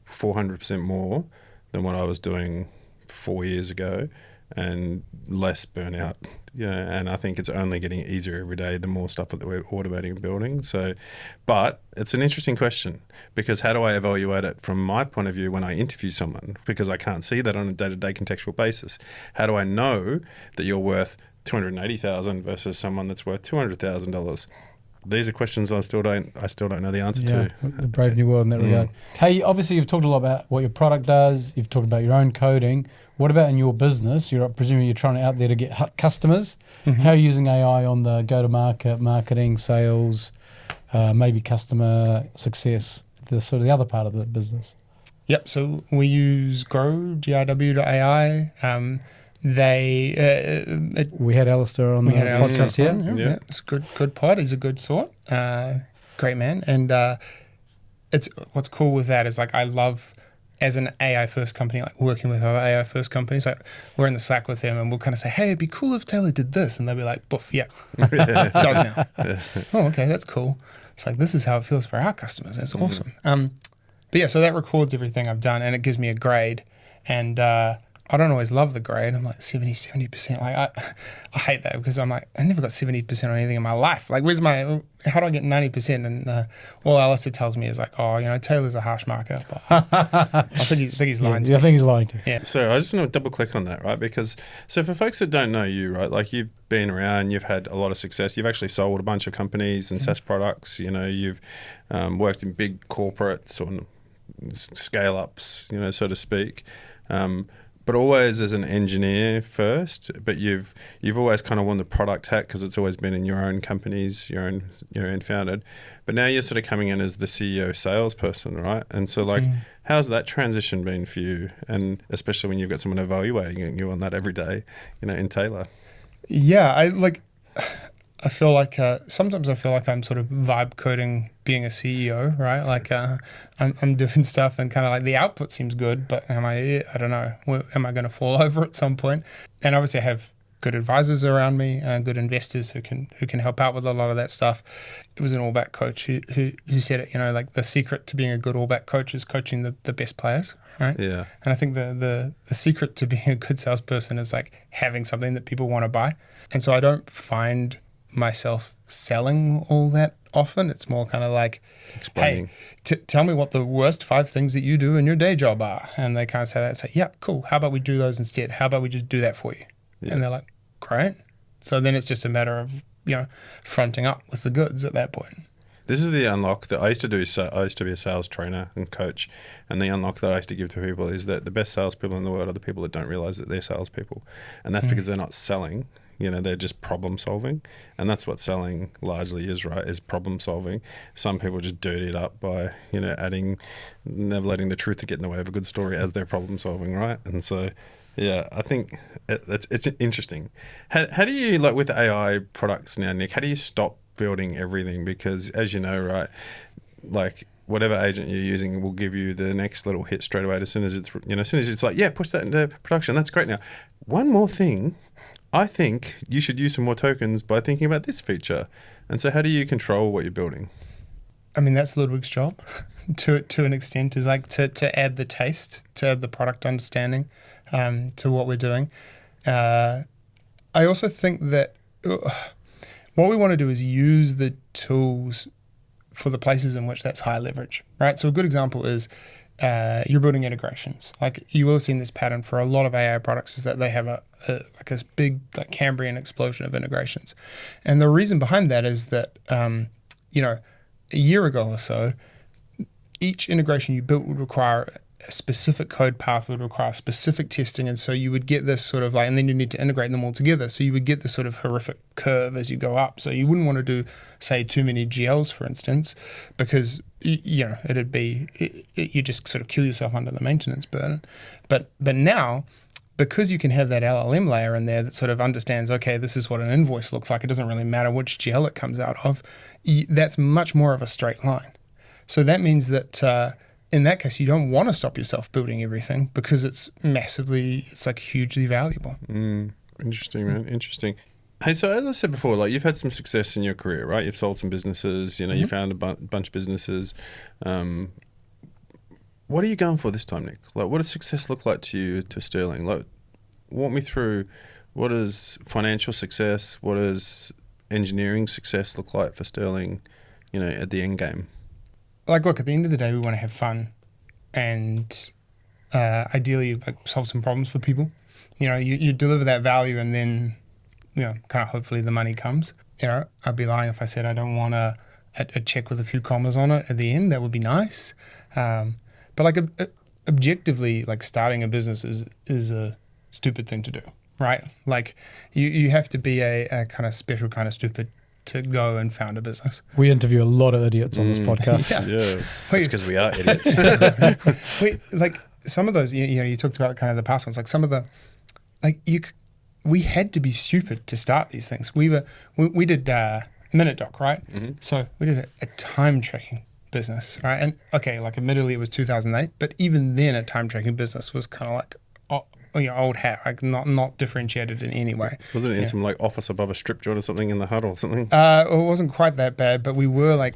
400% more than what I was doing 4 years ago, and less burnout. And I think it's only getting easier every day, the more stuff that we're automating and building. So, but it's an interesting question, because how do I evaluate it from my point of view when I interview someone? Because I can't see that on a day-to-day contextual basis. How do I know that you're worth $280,000 versus someone that's worth $200,000? These are questions I still don't know the answer to. The brave new world in that regard. Hey, obviously you've talked a lot about what your product does. You've talked about your own coding. What about in your business? Presumably you're trying out there to get customers. How are you using AI on the go-to-market, marketing, sales, maybe customer success, the other part of the business? Yep. So we use GRW.ai. We had Alistair on the podcast here. Yeah, it's good pod. He's a good sort. Great man. And it's what's cool with that is like I love, as an AI first company, like working with other AI first companies. Like we're in the Slack with them and we'll kind of say, hey, it'd be cool if Taylor did this, and they'll be like, boof, yeah, does now. Oh, okay, that's cool. It's like, this is how it feels for our customers. That's awesome. But yeah, so that records everything I've done and it gives me a grade. And I don't always love the grade. I'm like 70%. Like I hate that because I'm like, I never got 70% on anything in my life. Like how do I get 90%? And all Alistair tells me is like, oh, Taylor's a harsh marker. But I think he's lying to me. I think he's lying to you. Yeah. So I just want to double click on that, right? Because so for folks that don't know you, right, like you've been around, you've had a lot of success. You've actually sold a bunch of companies and SaaS products. You've worked in big corporates or scale ups, so to speak. but always as an engineer first. But you've always kind of worn the product hat because it's always been in your own companies, your own founded. But now you're sort of coming in as the CEO salesperson, right? And so like, how's that transition been for you? And especially when you've got someone evaluating you on that every day, in Taylor. Yeah, I feel like sometimes I feel like I'm sort of vibe coding being a CEO, right? Like I'm doing stuff and kind of like the output seems good, but I don't know, am I going to fall over at some point? And obviously I have good advisors around me, good investors who can help out with a lot of that stuff. It was an All Back coach who said it, like the secret to being a good All Back coach is coaching the best players, right? Yeah. And I think the secret to being a good salesperson is like having something that people want to buy. And so I don't find myself selling all that often. It's more kind of like, explaining. Hey, tell me what the worst 5 things that you do in your day job are. And they kind of say that and say, yeah, cool. How about we do those instead? How about we just do that for you? Yeah. And they're like, great. So then it's just a matter of, fronting up with the goods at that point. This is the unlock that I used to do. So I used to be a sales trainer and coach. And the unlock that I used to give to people is that the best salespeople in the world are the people that don't realize that they're salespeople. And that's because they're not selling. They're just problem solving. And that's what selling largely is, right? Is problem solving. Some people just dirty it up by, never letting the truth to get in the way of a good story as they're problem solving, right? And so, yeah, I think it's interesting. How do you, like with AI products now, Nick, how do you stop building everything? Because as you know, right, like whatever agent you're using will give you the next little hit straight away as soon as it's like, yeah, push that into production. That's great. Now, one more thing. I think you should use some more tokens by thinking about this feature. And so how do you control what you're building? I mean, that's Ludwig's job to an extent, is like to add the taste, to add the product understanding to what we're doing. I also think that what we want to do is use the tools for the places in which that's high leverage, right? So a good example is you're building integrations. Like you will have seen this pattern for a lot of AI products is that they have a big like Cambrian explosion of integrations. And the reason behind that is that, a year ago or so, each integration you built would require a specific code path, would require specific testing. And so you would get this sort of like, and then you need to integrate them all together. So you would get this sort of horrific curve as you go up. So you wouldn't want to do, say, too many GLs, for instance, because, it'd be, you just sort of kill yourself under the maintenance burden. But now, because you can have that LLM layer in there that sort of understands, okay, this is what an invoice looks like. It doesn't really matter which GL it comes out of. That's much more of a straight line. So that means that in that case, you don't want to stop yourself building everything because it's like hugely valuable. Interesting, man. Interesting. Hey, so as I said before, like you've had some success in your career, right? You've sold some businesses, you found a bunch of businesses. What are you going for this time, Nick? Like, what does success look like to you, to Sterling? Like, walk me through what is financial success, what does engineering success look like for Sterling, at the end game? Like, look, at the end of the day, we want to have fun and ideally like solve some problems for people. You deliver that value and then, kind of hopefully the money comes. I'd be lying if I said I don't want a check with a few commas on it at the end. That would be nice. But like objectively, like starting a business is a stupid thing to do, right? Like you have to be a kind of special kind of stupid to go and found a business. We interview a lot of idiots on this podcast. Yeah. It's because we are idiots. Like some of those, you talked about kind of the past ones, like some of the, we had to be stupid to start these things. We did MinuteDoc, right? Mm-hmm. So we did a time tracking business, right? And okay, like admittedly it was 2008, but even then a time tracking business was kind of like old hat, like not differentiated in any way. Wasn't it in some like office above a strip joint or something in the hut or something? It wasn't quite that bad, but we were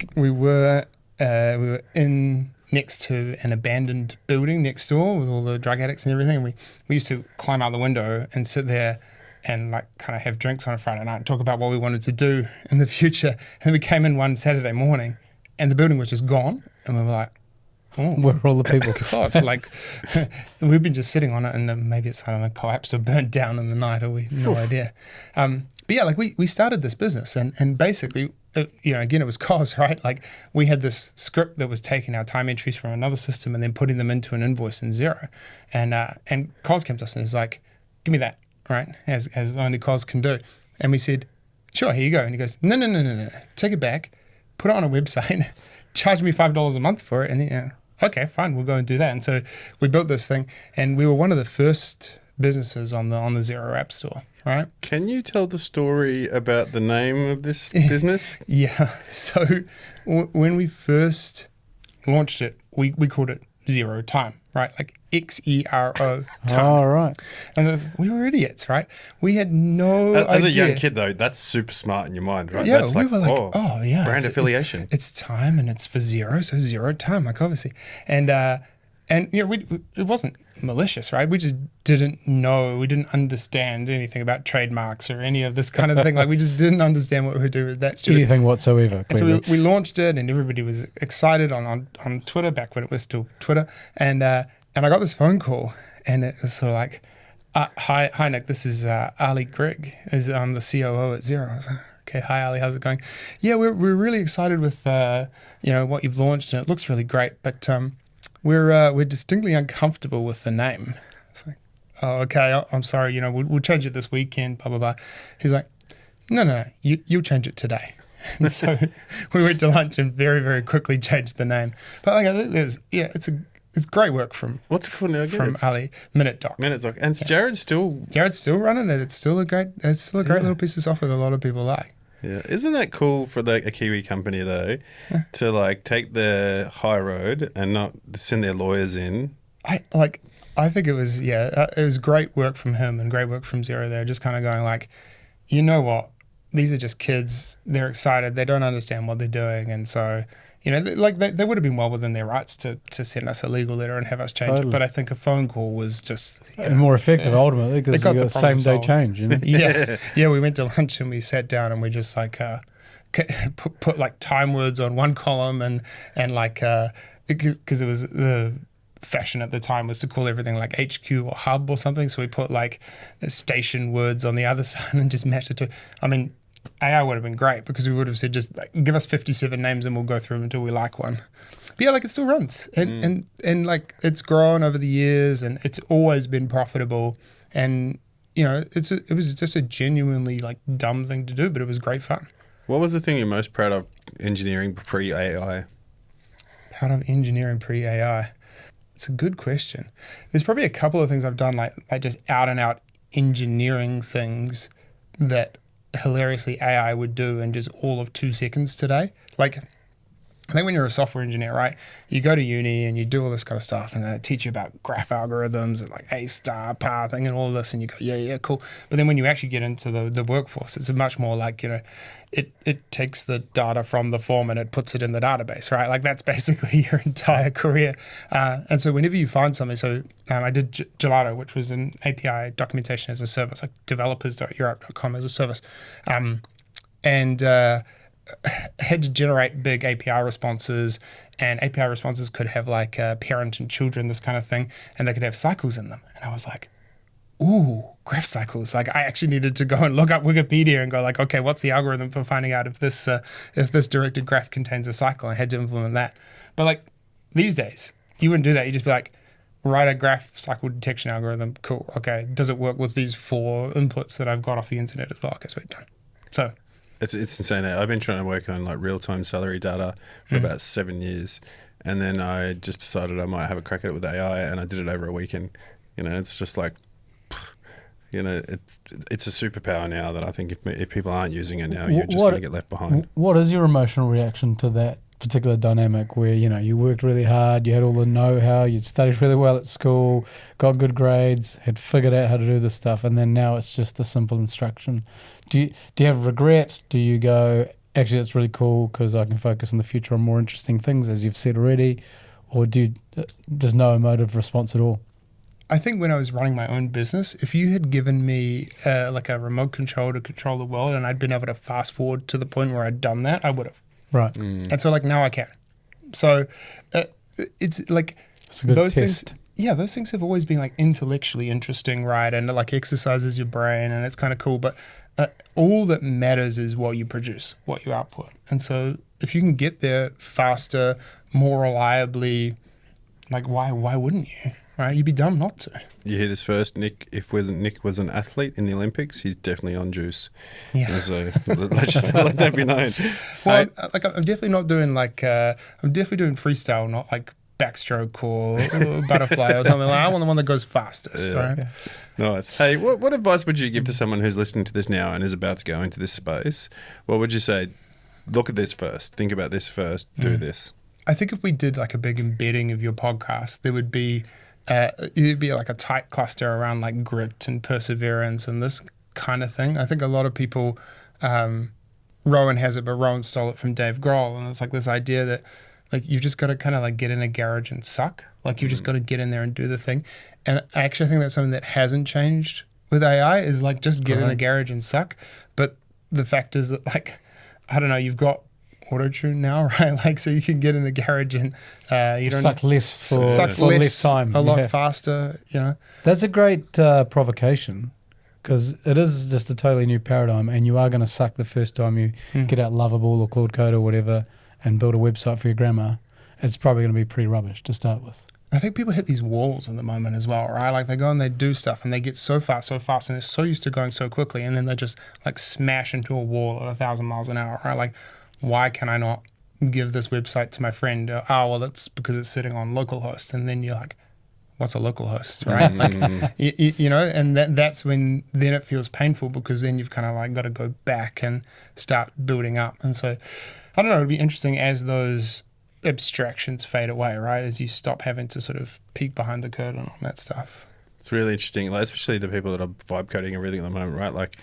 in next to an abandoned building next door with all the drug addicts and everything. We used to climb out the window and sit there and like kind of have drinks on a Friday night and talk about what we wanted to do in the future. And we came in one Saturday morning and the building was just gone. And we were like, oh, where are all the people? God, like we've been just sitting on it and maybe it's, I don't know, collapsed or burnt down in the night or we have no idea. But yeah, like we started this business and basically, again, it was Cos, right? Like we had this script that was taking our time entries from another system and then putting them into an invoice in Xero. And Cos came to us and was like, give me that, right? As only Cos can do. And we said, sure, here you go. And he goes, no. Take it back, put it on a website, charge me $5 a month for it. And then, okay, fine, we'll go and do that. And so we built this thing and we were one of the first businesses on the Xero App Store, right? Can you tell the story about the name of this business? Yeah. So when we first launched it, we called it Xero Time, right? Like XERO time. Oh, right. And we were idiots, right? We had no idea. As a young kid, though, that's super smart in your mind, right? Yeah, That's we were like, oh yeah. brand affiliation. It's time and it's for Xero, so Xero Time, like obviously. And it wasn't malicious, right? We just didn't know, we didn't understand anything about trademarks or any of this kind of thing. Like we just didn't understand what we were doing with that. Anything whatsoever. And so we launched it and everybody was excited on Twitter back when it was still Twitter. And I got this phone call and it was sort of like, hi Nick, this is Ali Grigg. I'm the COO at Xero. I was like, okay, hi Ali, how's it going? Yeah, we're really excited with what you've launched and it looks really great, but we're distinctly uncomfortable with the name. It's like, oh, okay, I'm sorry, we'll change it this weekend, blah, blah, blah. He's like, no, you'll change it today. And so we went to lunch and very, very quickly changed the name. But like, I think it's great work from What's it called now again? From Ali, Minute Doc. Minute Doc. And Jared's still running it. It's still a great little piece of software that a lot of people like. Yeah, isn't that cool for a Kiwi company though, to like take the high road and not send their lawyers in? I think it was great work from him and great work from Xero. They're just kind of going like, you know what, these are just kids. They're excited. They don't understand what they're doing, and so they would have been well within their rights to send us a legal letter and have us change it. But I think a phone call was just more effective ultimately because you got same day change. Yeah. We went to lunch and we sat down and we just like put like time words on one column and like because it was the fashion at the time was to call everything like HQ or hub or something. So we put like station words on the other side and just matched it to. I mean, AI would have been great because we would have said just like, give us 57 names and we'll go through them until we like one. But yeah, like it still runs and like it's grown over the years and it's always been profitable and it was just a genuinely like dumb thing to do, but it was great fun. What was the thing you're most proud of engineering pre-AI? Proud of engineering pre-AI? It's a good question. There's probably a couple of things I've done like just out and out engineering things that hilariously AI would do in just all of 2 seconds today. Like, I think when you're a software engineer, right, you go to uni and you do all this kind of stuff and they teach you about graph algorithms and like A-star pathing and all of this and you go, yeah, cool. But then when you actually get into the workforce, it's much more like, it takes the data from the form and it puts it in the database, right? Like that's basically your entire career. And so whenever you find something, so I did Gelato, which was an API documentation as a service, like developers.europe.com as a service. Had to generate big API responses, and API responses could have like parent and children, this kind of thing, and they could have cycles in them. And I was like, ooh, graph cycles. Like I actually needed to go and look up Wikipedia and go like, okay, what's the algorithm for finding out if this directed graph contains a cycle? I had to implement that. But like these days, you wouldn't do that. You just be like, write a graph cycle detection algorithm. Cool. Okay. Does it work with these 4 inputs that I've got off the internet as well? Okay, sweet, done. So it's insane. I've been trying to work on like real-time salary data for about 7 years, and then I just decided I might have a crack at it with AI, and I did it over a weekend. It's just like, it's a superpower now that I think if people aren't using it now, you're just going to get left behind. What is your emotional reaction to that particular dynamic where, you worked really hard, you had all the know-how, you'd studied really well at school, got good grades, had figured out how to do this stuff, and then now it's just a simple instruction. Do you have regret? Do you go, actually, it's really cool because I can focus in the future on more interesting things, as you've said already, or there's no emotive response at all? I think when I was running my own business, if you had given me like a remote control to control the world and I'd been able to fast forward to the point where I'd done that, I would have. Right. And so like now I can. So it's like it's a good those test. things. those things have always been like intellectually interesting, right? And it like exercises your brain, and it's kind of cool. But all that matters is what you produce, what you output. And so if you can get there faster, more reliably, like why wouldn't you? Right? You'd be dumb not to. You hear this first, Nick. If Nick was an athlete in the Olympics, he's definitely on juice. Yeah. So let's just let that be known. Well, like I'm definitely not doing like I'm definitely doing freestyle, not like backstroke or butterfly or something like that. I want the one that goes fastest, right? Yeah. Nice. Hey, what advice would you give to someone who's listening to this now and is about to go into this space? What would you say? Look at this first. Think about this first. Do this. I think if we did like a big embedding of your podcast, there would be it'd be like a tight cluster around like grit and perseverance and this kind of thing. I think a lot of people, Rowan has it, but Rowan stole it from Dave Grohl, and it's like this idea that like you've just got to kind of like get in a garage and suck. Like you've just got to get in there and do the thing. And I actually think that's something that hasn't changed with AI is like just get in a garage and suck. But the fact is that like, I don't know, you've got auto-tune now, right? Like so you can get in the garage and you don't suck less for less time, a lot faster, you know. That's a great provocation, because it is just a totally new paradigm, and you are going to suck the first time you get out Lovable or Claude Code or whatever and build a website for your grandma. It's probably going to be pretty rubbish to start with. I think people hit these walls at the moment as well, right? Like they go and they do stuff and they get so fast, and they're so used to going so quickly, and then they just like smash into a wall at 1,000 miles an hour, right? Like, why can I not give this website to my friend? Oh, well, that's because it's sitting on localhost. And then you're like, what's a localhost, right? Like, you know, and that's when then it feels painful, because then you've kind of like got to go back and start building up. And so, I don't know, it'd be interesting as those abstractions fade away, right? As you stop having to sort of peek behind the curtain on that stuff. It's really interesting, like, especially the people that are vibe coding everything at the moment, right? Like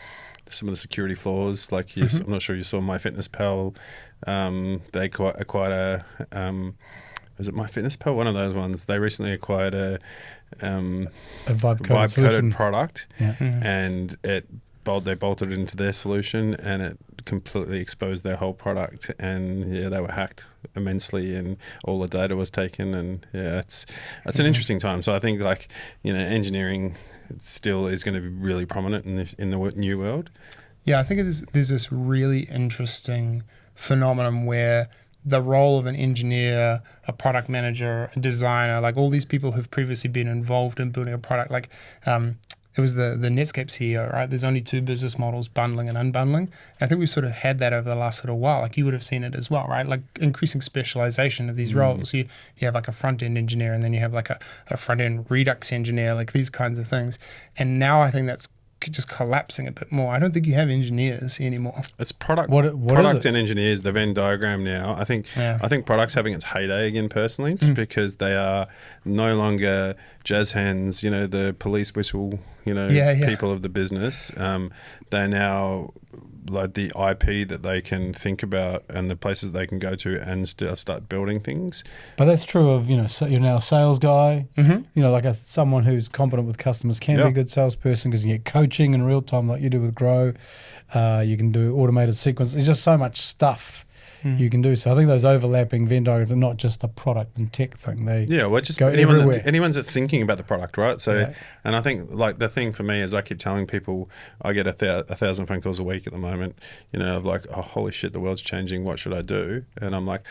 some of the security flaws, like I'm not sure you saw MyFitnessPal. They acquired a, is it MyFitnessPal? One of those ones. They recently acquired a vibe coded product, and they bolted it into their solution, and it completely exposed their whole product, and they were hacked immensely, and all the data was taken, and it's an interesting time. So I think engineering still is going to be really prominent in the new world. Yeah, I think there's this really interesting phenomenon where the role of an engineer, a product manager, a designer, like all these people who've previously been involved in building a product, like it was the Netscape CEO, right? There's only two business models, bundling and unbundling. I think we've sort of had that over the last little while. Like you would have seen it as well, right? Like increasing specialization of these roles. You have like a front-end engineer, and then you have like a front-end Redux engineer, like these kinds of things. And now I think that's just collapsing a bit more. I don't think you have engineers anymore. It's product is and engineers, the Venn diagram now. I think product's having its heyday again personally, just because they are no longer jazz hands, the police whistle, people of the business. They're now like the IP that they can think about and the places they can go to and start building things. But that's true of, so you're now a sales guy, like someone who's competent with customers can be a good salesperson, because you get coaching in real time like you do with Grow. You can do automated sequences. There's just so much stuff you can do. So I think those overlapping Venn diagrams are not just a product and tech thing. They just go anyone's that's thinking about the product, right? So, and I think like the thing for me is I keep telling people, I get 1,000 phone calls a week at the moment, of like, oh, holy shit, the world's changing. What should I do? And I'm like,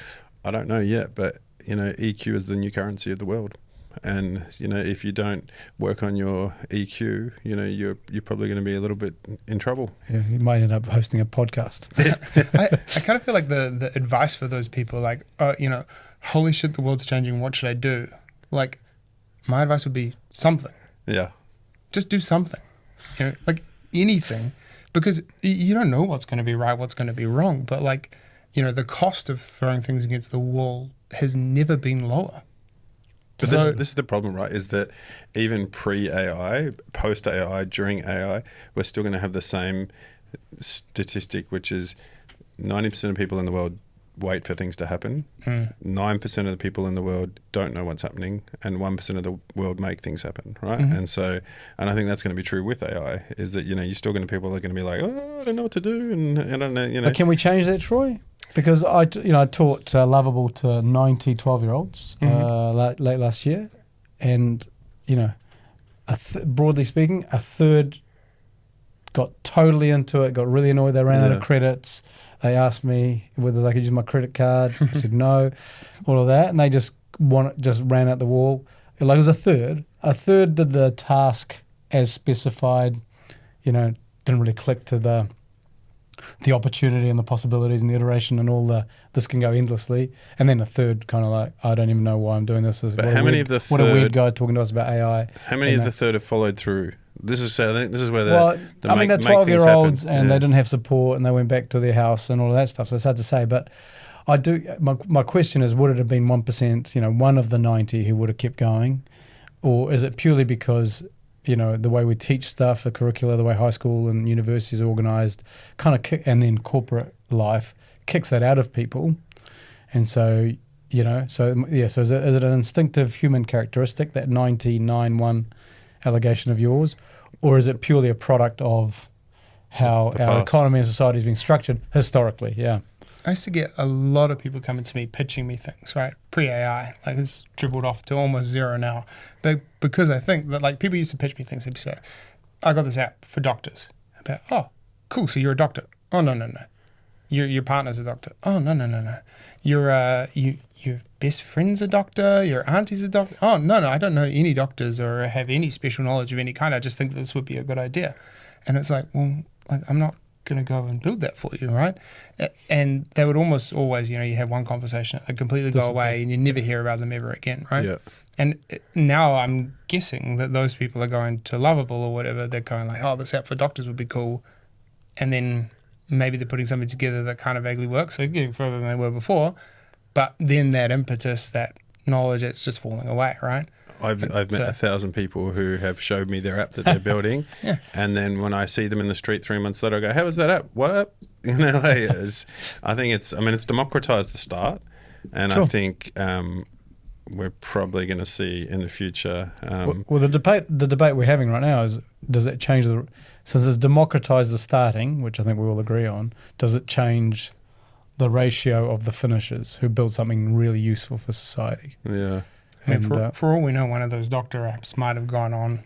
I don't know yet, but EQ is the new currency of the world. And if you don't work on your EQ, you're probably going to be a little bit in trouble. Yeah, you might end up hosting a podcast. I kind of feel like the advice for those people, like, holy shit, the world's changing. What should I do? Like, my advice would be something. Yeah, just do something. Like anything, because you don't know what's going to be right, what's going to be wrong. But like, the cost of throwing things against the wall has never been lower. But this is the problem, right? Is that even pre-AI, post-AI, during AI, we're still going to have the same statistic, which is 90% of people in the world wait for things to happen. 9% of the people in the world don't know what's happening, and 1% of the world make things happen, right? And I think that's going to be true with AI. Is that you're still going to people that are going to be like, oh, I don't know what to do, and I don't know. But can we change that, Troy? Because I taught Lovable to 90 12-year-olds late last year, and broadly speaking, a third got totally into it, got really annoyed. They ran out of credits. They asked me whether they could use my credit card. I said no, all of that, and they just ran out the wall. Like, it was a third. A third did the task as specified. Didn't really click to the opportunity and the possibilities and the iteration and all this can go endlessly. And then a third kind of like, I don't even know why I'm doing this. But how many of the third? What a weird guy talking to us about AI. How many of the third have followed through? I think this is where they're 12-year-olds and they didn't have support and they went back to their house and all of that stuff. So it's hard to say, but I do. My question is, would it have been 1%? One of the 90 who would have kept going, or is it purely because the way we teach stuff, the curricula, the way high school and universities are organised, and then corporate life kicks that out of people, and so so is it an instinctive human characteristic, that 99.1 allegation of yours, or is it purely a product of how our economy and society has been structured historically? Yeah. I used to get a lot of people coming to me pitching me things, right? Pre-AI, like it's dribbled off to almost zero now. But because I think that, like, people used to pitch me things, they'd say, I got this app for doctors. I'd be like, oh, cool, so you're a doctor. Oh, no. Your partner's a doctor. Oh, no. Your best friend's a doctor, your auntie's a doctor. Oh, no, I don't know any doctors or have any special knowledge of any kind. I just think this would be a good idea. And it's like, well, like, I'm not going to go and build that for you, right? And they would almost always, you have one conversation, they completely go away and you never hear about them ever again, right? Yeah. And now I'm guessing that those people are going to Lovable or whatever, they're going like, oh, this app for doctors would be cool. And then maybe they're putting something together that kind of vaguely works, so getting further than they were before. But then that impetus, that knowledge, it's just falling away, right? I've met 1,000 people who have showed me their app that they're building, yeah. And then when I see them in the street 3 months later, I go, "How was that app? What app?" I think it's democratized the start, and sure. I think we're probably going to see in the future. Well, the debate we're having right now is, does it change since it's democratized the starting, which I think we all agree on, does it change the ratio of the finishers who build something really useful for society? Yeah. And for all we know, one of those doctor apps might have gone on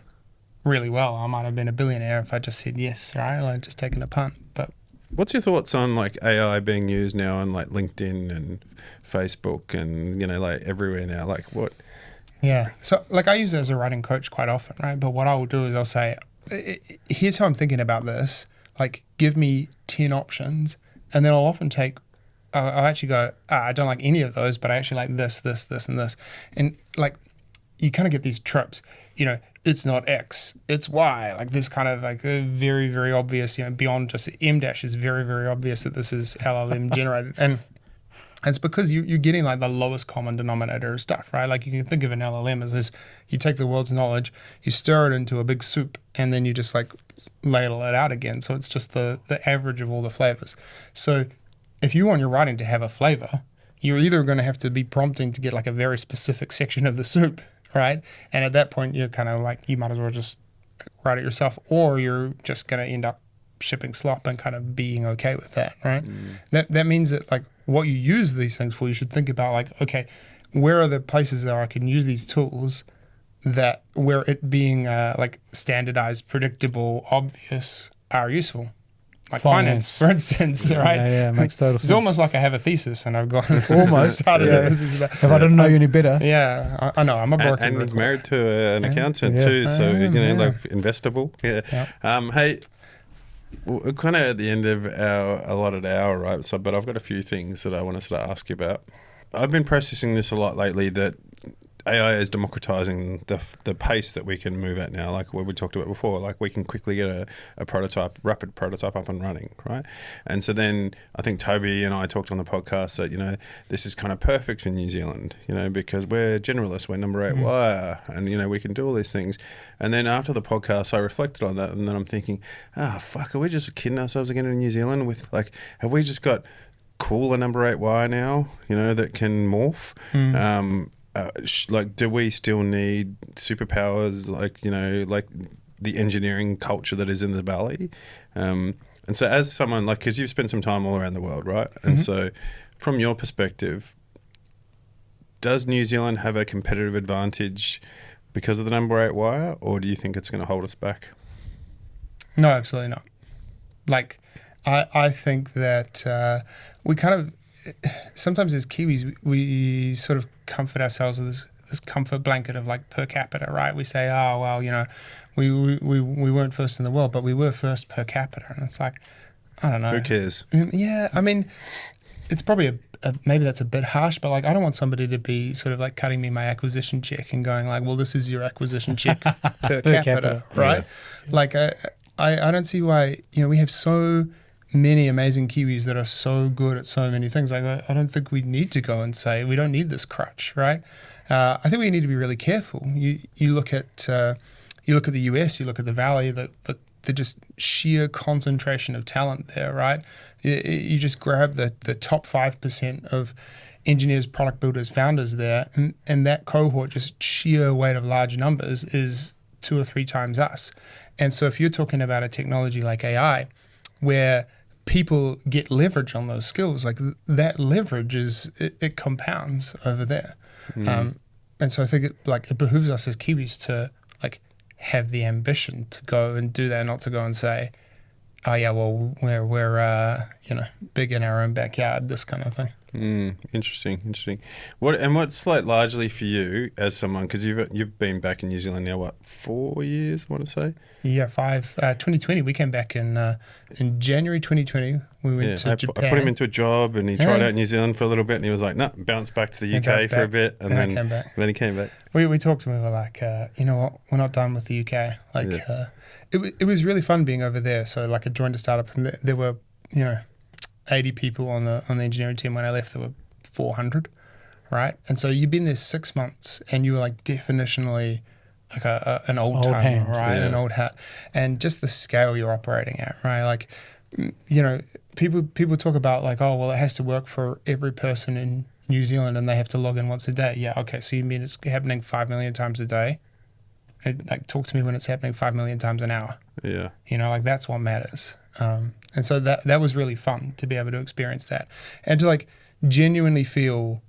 really well. I might have been a billionaire if I just said yes, right? Like, just taking a punt. But what's your thoughts on like AI being used now on like LinkedIn and Facebook and like everywhere now? Like what? Yeah. So like I use it as a writing coach quite often, right? But what I will do is I'll say, here's how I'm thinking about this. Like, give me 10 options, and then I'll often take. I'll actually go, I don't like any of those, but I actually like this, and this. And like, you kind of get these tropes, it's not X, it's Y. Like this kind of like a very, very obvious, beyond just M dash is very, very obvious that this is LLM generated. And it's because you're getting like the lowest common denominator of stuff, right? Like you can think of an LLM as this, you take the world's knowledge, you stir it into a big soup, and then you just like ladle it out again. So it's just the average of all the flavors. So if you want your writing to have a flavor, you're either going to have to be prompting to get like a very specific section of the soup, right? And at that point, you're kind of like, you might as well just write it yourself, or you're just going to end up shipping slop and kind of being okay with that, right? That means that like what you use these things for, you should think about like, okay, where are the places that I can use these tools that where it being like standardized, predictable, obvious are useful? Like finance, for instance, right? Yeah, makes total sense. It's almost like I have a thesis and I've gone almost started a business about. If I didn't know you any better. Yeah, I know. I'm a broker. And he's married to an accountant too, so like investable. Yeah. Hey, we're kind of at the end of our allotted hour, right? So, but I've got a few things that I want to sort of ask you about. I've been processing this a lot lately, that AI is democratizing the pace that we can move at now, like what we talked about before. Like we can quickly get a rapid prototype up and running, right? And so then I think Toby and I talked on the podcast that, this is kind of perfect for New Zealand, because we're generalists, we're number 8 wire, and, we can do all these things. And then after the podcast, I reflected on that, and then I'm thinking, fuck, are we just kidding ourselves again in New Zealand with like, have we just got cooler number 8 wire now, that can morph? Like, do we still need superpowers, like the engineering culture that is in the Valley? And so as someone, like, because you've spent some time all around the world, right? And so from your perspective, does New Zealand have a competitive advantage because of the number 8 wire, or do you think it's going to hold us back? No, absolutely not. Like, I think that we kind of, sometimes as Kiwis, we sort of comfort ourselves with this comfort blanket of like per capita, right? We say, oh, well, you know, we weren't first in the world, but we were first per capita. And it's like, I don't know. Who cares? Yeah, I mean, it's probably maybe that's a bit harsh, but like I don't want somebody to be sort of like cutting me my acquisition check and going like, well, this is your acquisition check per capita, right? Yeah. Like I don't see why, you know, we have so many amazing Kiwis that are so good at so many things. Like I don't think we need to go and say we don't need this crutch, right? I think we need to be really careful. You look at the US, you look at the Valley, the just sheer concentration of talent there, right? You just grab the top 5% of engineers, product builders, founders there, and that cohort, just sheer weight of large numbers, is 2 or 3 times us. And so if you're talking about a technology like AI, where people get leverage on those skills, like that leverage it compounds over there. And so I think it behooves us as Kiwis to like have the ambition to go and do that, not to go and say, oh yeah, well we're you know, big in our own backyard, this kind of thing. Interesting. What's like largely for you as someone, because you've been back in New Zealand now, what, 4 years, I want to say? Yeah, 5. 2020, we came back in January 2020. We went to Japan. I put him into a job and he tried out New Zealand for a little bit and he was like, no, bounce back to the UK for a bit, and then came back. Then he came back. We talked to him, we were like, you know what, we're not done with the UK. Like, it was really fun being over there. So like I joined a startup and there were, you know, 80 people on the engineering team. When I left, there were 400, right? And so you've been there 6 months and you were like definitionally like an old timer, hand, right? An old hat. And just the scale you're operating at, right? Like, you know, people talk about like, oh, well, it has to work for every person in New Zealand and they have to log in once a day. Yeah, okay, so you mean it's happening 5 million times a day? Like, talk to me when it's happening 5 million times an hour. Yeah. You know, like that's what matters. And so that was really fun to be able to experience that and to like genuinely feel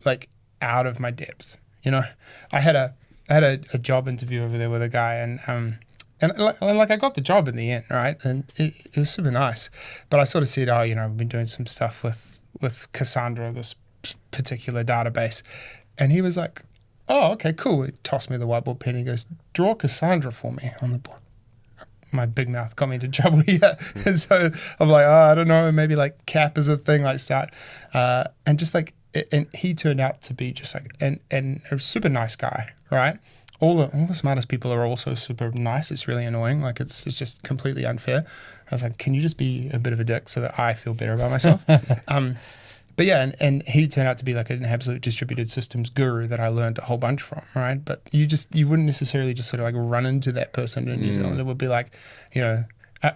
like out of my depth. You know, I had a job interview over there with a guy and like I got the job in the end, right? And it was super nice. But I sort of said, oh, you know, I've been doing some stuff with Cassandra, this particular database. And he was like, oh, okay, cool. He tossed me the whiteboard pen. He goes, draw Cassandra for me on the board. My big mouth got me into trouble here. And so I'm like, oh, I don't know, maybe like cap is a thing, like start. And just like, and he turned out to be just like, and a super nice guy, right? All the smartest people are also super nice. It's really annoying. Like it's just completely unfair. I was like, can you just be a bit of a dick so that I feel better about myself? But yeah, and he turned out to be like an absolute distributed systems guru that I learned a whole bunch from, right? But you wouldn't necessarily just sort of like run into that person in New Zealand. It would be like, you know,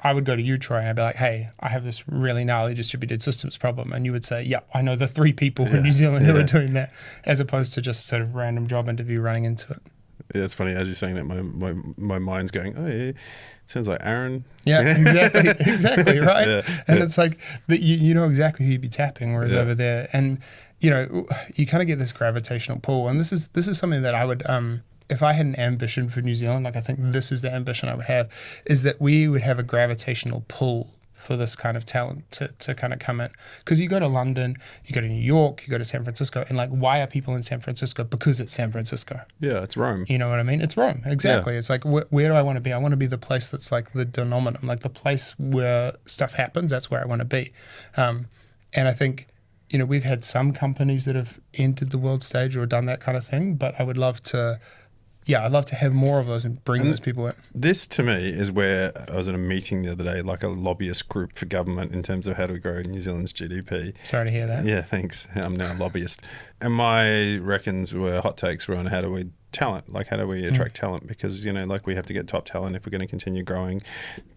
I would go to you, Troy, and I'd be like, hey, I have this really gnarly distributed systems problem. And you would say, yeah, I know the 3 people in New Zealand who are doing that, as opposed to just sort of random job interview running into it. Yeah, it's funny, as you're saying that, my mind's going, oh yeah, sounds like Aaron. Yeah, exactly, right? And it's like that you know exactly who you'd be tapping, whereas over there, and you know, you kind of get this gravitational pull. And this is something that I would, if I had an ambition for New Zealand, like I think this is the ambition I would have, is that we would have a gravitational pull for this kind of talent to kind of come in. Because you go to London, you go to New York, you go to San Francisco, and like, why are people in San Francisco? Because it's San Francisco. Yeah, it's Rome. You know what I mean? It's Rome, exactly. Yeah. It's like, where do I want to be? I want to be the place that's like the denominator, like the place where stuff happens. That's where I want to be. And I think, you know, we've had some companies that have entered the world stage or done that kind of thing, but I would love to, I'd love to have more of those and bring those people in. This, to me, is where I was in a meeting the other day, like a lobbyist group for government in terms of how to grow New Zealand's GDP. Sorry to hear that. Yeah, thanks. I'm now a lobbyist. And my reckons were hot takes were on how do we talent, like how do we attract talent? Because, you know, like we have to get top talent if we're going to continue growing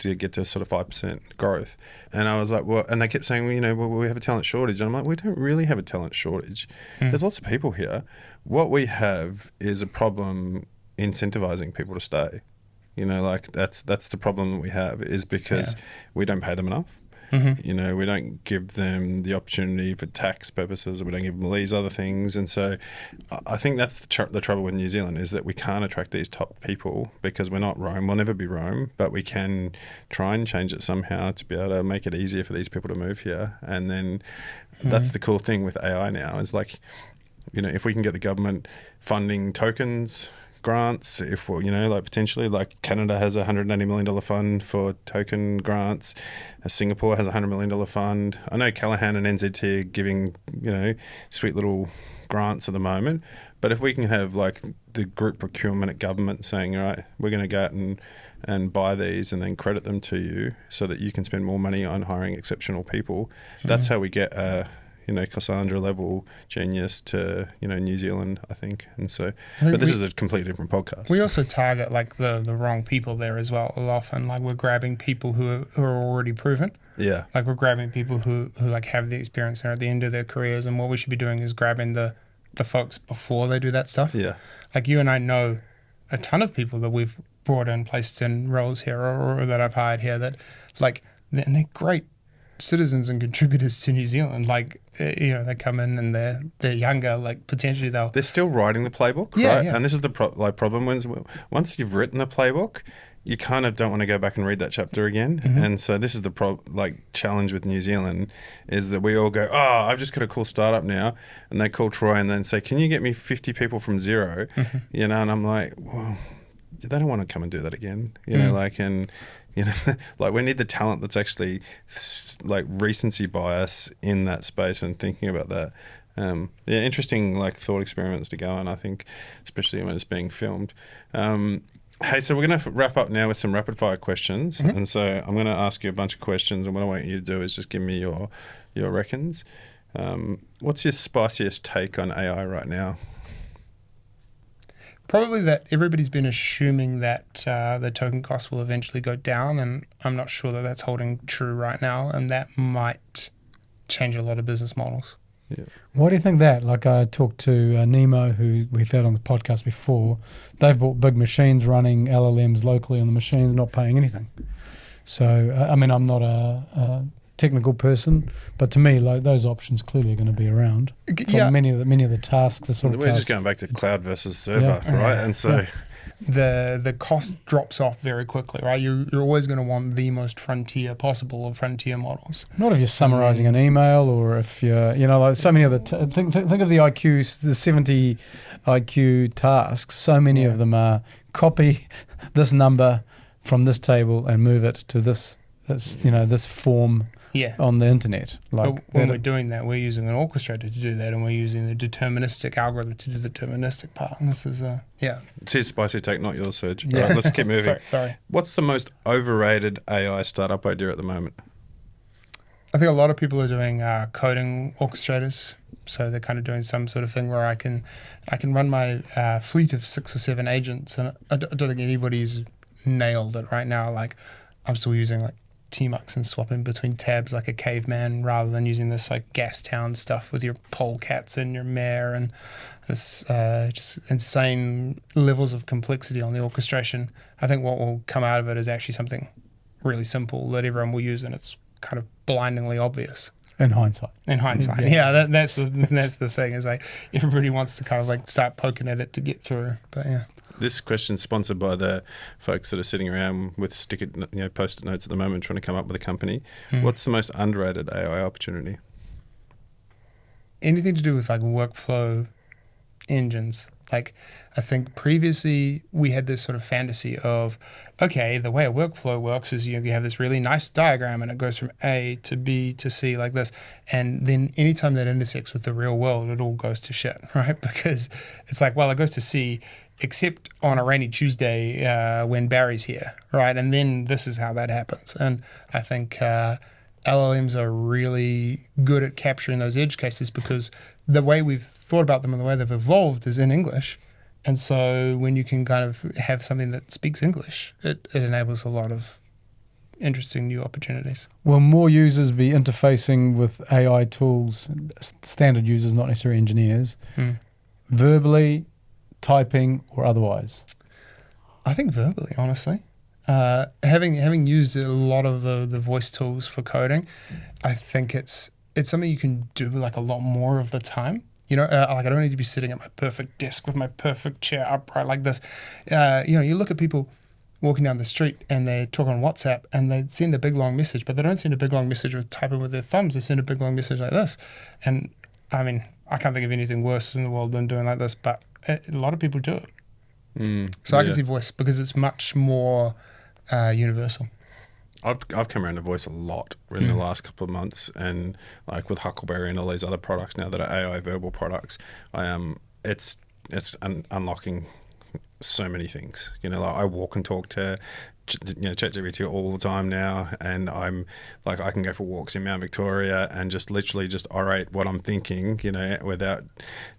to get to sort of 5% growth. And I was like, well, and they kept saying, well, you know, well, we have a talent shortage. And I'm like, we don't really have a talent shortage. There's lots of people here. What we have is a problem incentivizing people to stay. You know, like that's the problem that we have, is because we don't pay them enough. You know, we don't give them the opportunity for tax purposes, or we don't give them all these other things. And so I think that's the trouble with New Zealand, is that we can't attract these top people because we're not Rome. We'll never be Rome, but we can try and change it somehow to be able to make it easier for these people to move here. And then that's the cool thing with AI now, is like, you know, if we can get the government funding tokens, grants, if we're, you know, like potentially, like Canada has a $180 million fund for token grants, Singapore has a $100 million fund. I know Callaghan and NZT are giving, you know, sweet little grants at the moment, but if we can have like the group procurement at government saying, all right, we're going to go out and buy these and then credit them to you so that you can spend more money on hiring exceptional people, that's how we get you know, Cassandra level genius to, you know, New Zealand, I think. And so, but this is a completely different podcast. We also target like the wrong people there as well. Often, like, we're grabbing people who are already proven. Yeah. Like, we're grabbing people who like have the experience and are at the end of their careers. And what we should be doing is grabbing the folks before they do that stuff. Yeah. Like, you and I know a ton of people that we've brought in, placed in roles here, or that I've hired here, that like, and they're great citizens and contributors to New Zealand. Like, you know, they come in and they're younger, like potentially they're still writing the playbook, yeah, right? Yeah. And this is the problem, once you've written the playbook, you kind of don't want to go back and read that chapter again. And so this is the challenge with New Zealand, is that we all go, oh, I've just got a cool startup now, and they call Troy and then say, can you get me 50 people from zero? You know, and I'm like, well, they don't want to come and do that again, you know, like, and you know, like, we need the talent that's actually like recency bias in that space and thinking about that. Yeah, interesting like thought experiments to go on, I think, especially when it's being filmed. Hey, so we're going to wrap up now with some rapid fire questions. And so I'm going to ask you a bunch of questions, and what I want you to do is just give me your reckons. What's your spiciest take on AI right now? Probably that everybody's been assuming that the token cost will eventually go down, and I'm not sure that that's holding true right now, and that might change a lot of business models. Yeah. Why do you think that? Like, I talked to Nemo, who we've had on the podcast before. They've bought big machines running LLMs locally on the machines, not paying anything. So, I mean, I'm not a technical person, but to me, like, those options clearly are going to be around for many of the tasks. The sort of We're tasks. just going back to cloud versus server, right? And so the cost drops off very quickly, right? You're always going to want the most frontier possible of frontier models. Not if you're summarizing an email, or if you're, you know, like so many of the think of the IQ, the 70 IQ tasks. So many of them are copy this number from this table and move it to this form. Yeah. On the internet. Like, but when we're doing that, we're using an orchestrator to do that, and we're using the deterministic algorithm to do the deterministic part. And this is It's his spicy take, not yours, Serge. Yeah. Right, let's keep moving. Sorry. What's the most overrated AI startup idea at the moment? I think a lot of people are doing coding orchestrators. So they're kind of doing some sort of thing where I can run my fleet of 6 or 7 agents, and I don't think anybody's nailed it right now. Like, I'm still using like tmux and swapping between tabs like a caveman, rather than using this like gas town stuff with your polecats and your mare and this just insane levels of complexity on the orchestration. I think what will come out of it is actually something really simple that everyone will use, and it's kind of blindingly obvious. In hindsight, yeah, that's the thing, is like everybody wants to kind of like start poking at it to get through, but yeah. This question's sponsored by the folks that are sitting around with post-it notes at the moment trying to come up with a company. What's the most underrated AI opportunity? Anything to do with like workflow engines. Like, I think previously we had this sort of fantasy of, okay, the way a workflow works is you have this really nice diagram and it goes from A to B to C like this. And then anytime that intersects with the real world, it all goes to shit, right? Because it's like, well, it goes to C, except on a rainy Tuesday when Barry's here, right? And then this is how that happens. And I think LLMs are really good at capturing those edge cases, because the way we've thought about them and the way they've evolved is in English. And so when you can kind of have something that speaks English, it enables a lot of interesting new opportunities. Will more users be interfacing with AI tools, standard users, not necessarily engineers, verbally, typing, or otherwise? I think verbally, honestly. Having used a lot of the voice tools for coding, I think it's something you can do like a lot more of the time. Like I don't need to be sitting at my perfect desk with my perfect chair upright like this. You look at people walking down the street and they talk on WhatsApp and they send a big long message, but they don't send a big long message with typing with their thumbs. They send a big long message like this. And I mean, I can't think of anything worse in the world than doing like this, but a lot of people do it. So I can see voice because it's much more universal. I've come around to voice a lot in the last couple of months, and like with Huckleberry and all these other products now that are AI verbal products, it's unlocking so many things. Like I walk and talk to ChatGPT all the time now, and I'm like, I can go for walks in Mount Victoria and just literally just orate what I'm thinking, without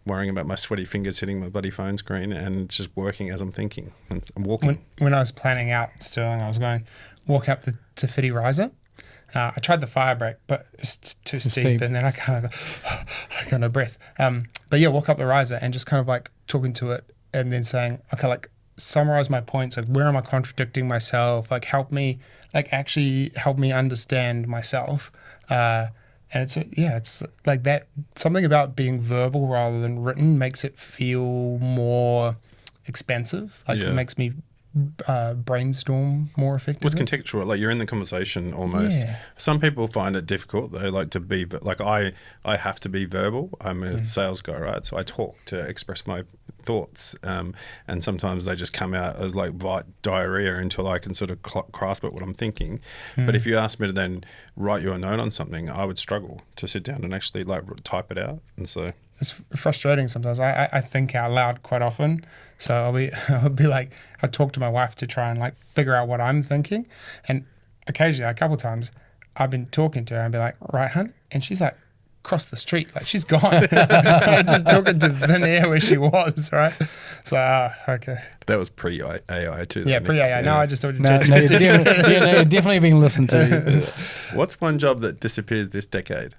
worrying about my sweaty fingers hitting my bloody phone screen, and it's just working as I'm thinking. I'm walking. When I was planning out Sterling, I was going walk up the Te Whiti riser. I tried the fire break, but it's too steep, and then I kind of I got no breath. But yeah, walk up the riser and just kind of like talking to it, and then saying, okay, like summarize my points. Like, where am I contradicting myself? Like, actually help me understand myself. And it's like that. Something about being verbal rather than written makes it feel more expansive. Like it makes me brainstorm more effectively. What's contextual? Like you're in the conversation almost. Yeah. Some people find it difficult. They like to be like I have to be verbal. I'm a sales guy, right? So I talk to express my thoughts, and sometimes they just come out as like diarrhea until I can sort of grasp at what I'm thinking. But if you ask me to then write you a note on something, I would struggle to sit down and actually like type it out. And so it's frustrating sometimes. I think out loud quite often. So I'll be like, I talk to my wife to try and like figure out what I'm thinking. And occasionally, a couple of times, I've been talking to her and be like, right, hun? And she's like, across the street, like she's gone. I'm just talking to thin air where she was, right? So, okay. That was pre-AI too. Yeah, pre-AI. No, I just thought you're definitely being listened to. What's one job that disappears this decade?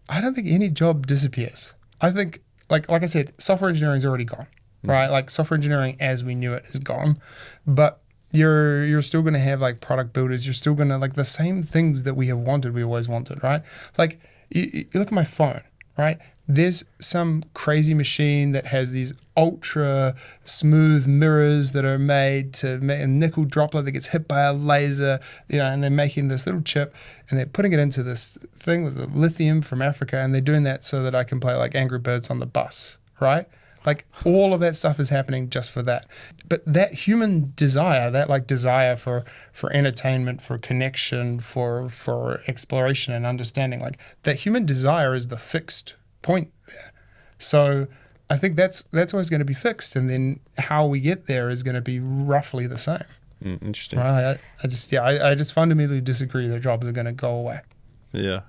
I don't think any job disappears. I think, like I said, software engineering is already gone, right? Like software engineering as we knew it is gone, but you're still going to have like product builders. You're still going to like the same things that we always wanted, right? Like you look at my phone, right? There's some crazy machine that has these ultra smooth mirrors that are made to make a nickel droplet that gets hit by a laser, and they're making this little chip and they're putting it into this thing with the lithium from Africa, and they're doing that so that I can play like Angry Birds on the bus, right? Like all of that stuff is happening just for that. But that human desire, that like desire for entertainment, for connection, for exploration and understanding, like that human desire is the fixed point there. So I think that's always going to be fixed, and then how we get there is going to be roughly the same. Interesting. Right? I just fundamentally disagree that jobs are going to go away. Yeah.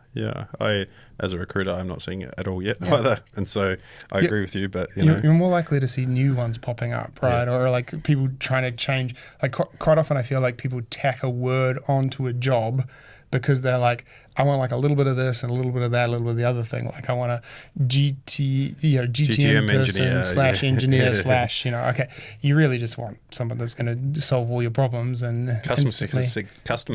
I, as a recruiter, I'm not seeing it at all yet either, and so I agree with you. But you're more likely to see new ones popping up, right? Or like people trying to change. Like quite often, I feel like people tack a word onto a job because they're like, I want like a little bit of this and a little bit of that, a little bit of the other thing. Like I want a GTM person engineer / okay. You really just want someone that's going to solve all your problems and customer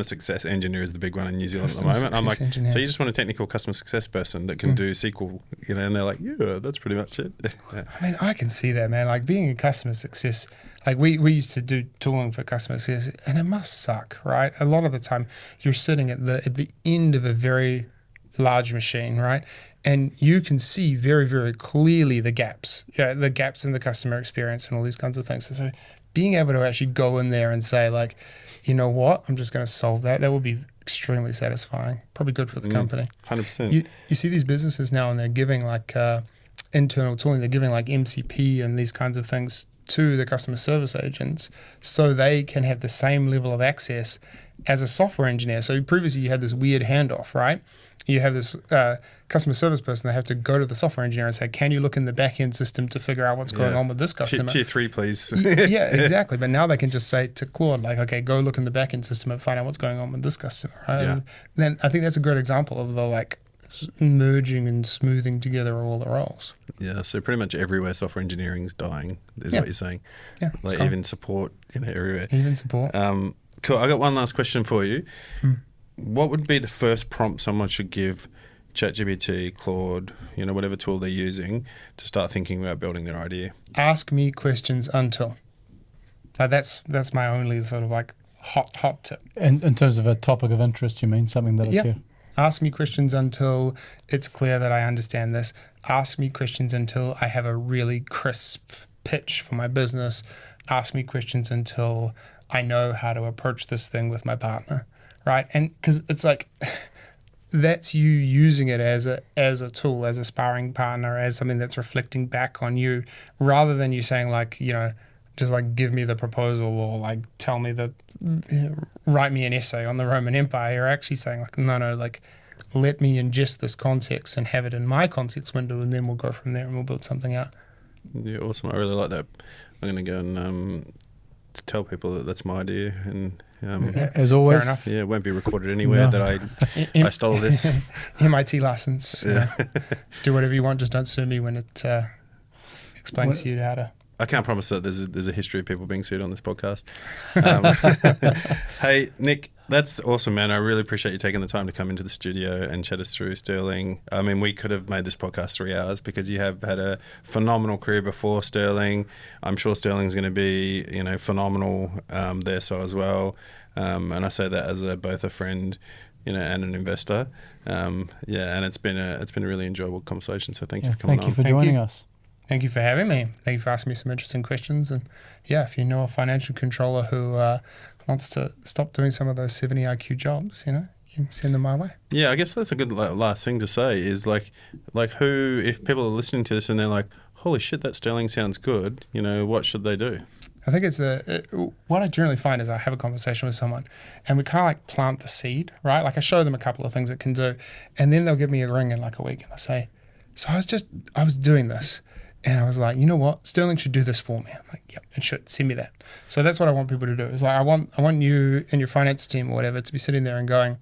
success engineer is the big one in New Zealand at the moment. I'm like, engineer. So you just want a technical customer success person that can do SQL, and they're like, yeah, that's pretty much it. I mean, I can see that, man. Like being a customer success, like we used to do tooling for customer success, and it must suck, right? A lot of the time you're sitting at the end of a very large machine, right? And you can see very, very clearly the gaps in the customer experience and all these kinds of things. So being able to actually go in there and say like, you know what, I'm just going to solve that would be extremely satisfying, probably good for the company. 100%. You see these businesses now and they're giving like internal tooling, they're giving like MCP and these kinds of things to the customer service agents so they can have the same level of access as a software engineer. So previously you had this weird handoff, right? You have this customer service person, they have to go to the software engineer and say, can you look in the back-end system to figure out what's going on with this customer? Tier 3, please. Yeah, exactly. But now they can just say to Claude, like, okay, go look in the back-end system and find out what's going on with this customer. Right? Yeah. And then I think that's a great example of the like merging and smoothing together all the roles. Yeah, so pretty much everywhere software engineering's dying is what you're saying. Yeah, Like even support, everywhere. Even support. Cool. I got one last question for you. What would be the first prompt someone should give ChatGPT, Claude, whatever tool they're using to start thinking about building their idea? Ask me questions until. That's my only sort of like hot tip. And in terms of a topic of interest, you mean something that I care? Ask me questions until it's clear that I understand this. Ask me questions until I have a really crisp pitch for my business. Ask me questions until I know how to approach this thing with my partner, right? And because it's like, that's you using it as a tool, as a sparring partner, as something that's reflecting back on you, rather than you saying like, just like give me the proposal or like tell me write me an essay on the Roman Empire. You're actually saying like, no, like let me ingest this context and have it in my context window, and then we'll go from there and we'll build something out. Yeah, awesome. I really like that. I'm going to go and tell people that that's my idea, and as always, fair enough. Yeah, it won't be recorded anywhere that I stole this. MIT license. Do whatever you want, just don't sue me when it explains to you how to. I can't promise that there's a history of people being sued on this podcast. Hey, Nick, that's awesome, man. I really appreciate you taking the time to come into the studio and chat us through Sterling. I mean, we could have made this podcast 3 hours because you have had a phenomenal career before Sterling. I'm sure Sterling's going to be, phenomenal there so as well. And I say that as both a friend, and an investor. And it's been a really enjoyable conversation. So thank you for coming on. Thank you for joining us. Thank you for having me. Thank you for asking me some interesting questions. And if you know a financial controller who wants to stop doing some of those 70 IQ jobs, you can send them my way. Yeah, I guess that's a good last thing to say is like who, if people are listening to this and they're like, holy shit, that Sterling sounds good, what should they do? I think it's what I generally find is I have a conversation with someone and we kind of like plant the seed, right? Like I show them a couple of things it can do, and then they'll give me a ring in like a week and they'll say, so I was doing this. And I was like, you know what? Sterling should do this for me. I'm like, yep, it should. Send me that. So that's what I want people to do. Is like I want you and your finance team or whatever to be sitting there and going,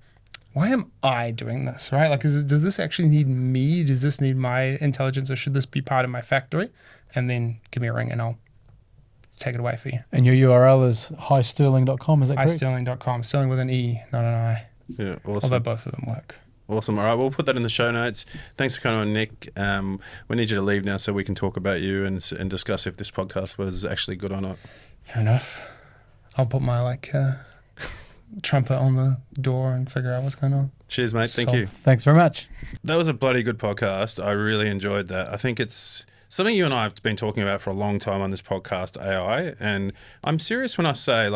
why am I doing this? Right? Like, does this actually need me? Does this need my intelligence, or should this be part of my factory? And then give me a ring and I'll take it away for you. And your URL is highsterling.com. Is that correct? Highsterling.com. Sterling with an E, not an I. Yeah, awesome. Although both of them work. Awesome. All right, we'll put that in the show notes. Thanks for coming on, Nick. We need you to leave now so we can talk about you and discuss if this podcast was actually good or not. Fair enough. I'll put my trumpet on the door and figure out what's going on. Cheers, mate. Thank you. Thanks very much. That was a bloody good podcast. I really enjoyed that. I think it's something you and I have been talking about for a long time on this podcast, AI. And I'm serious when I say,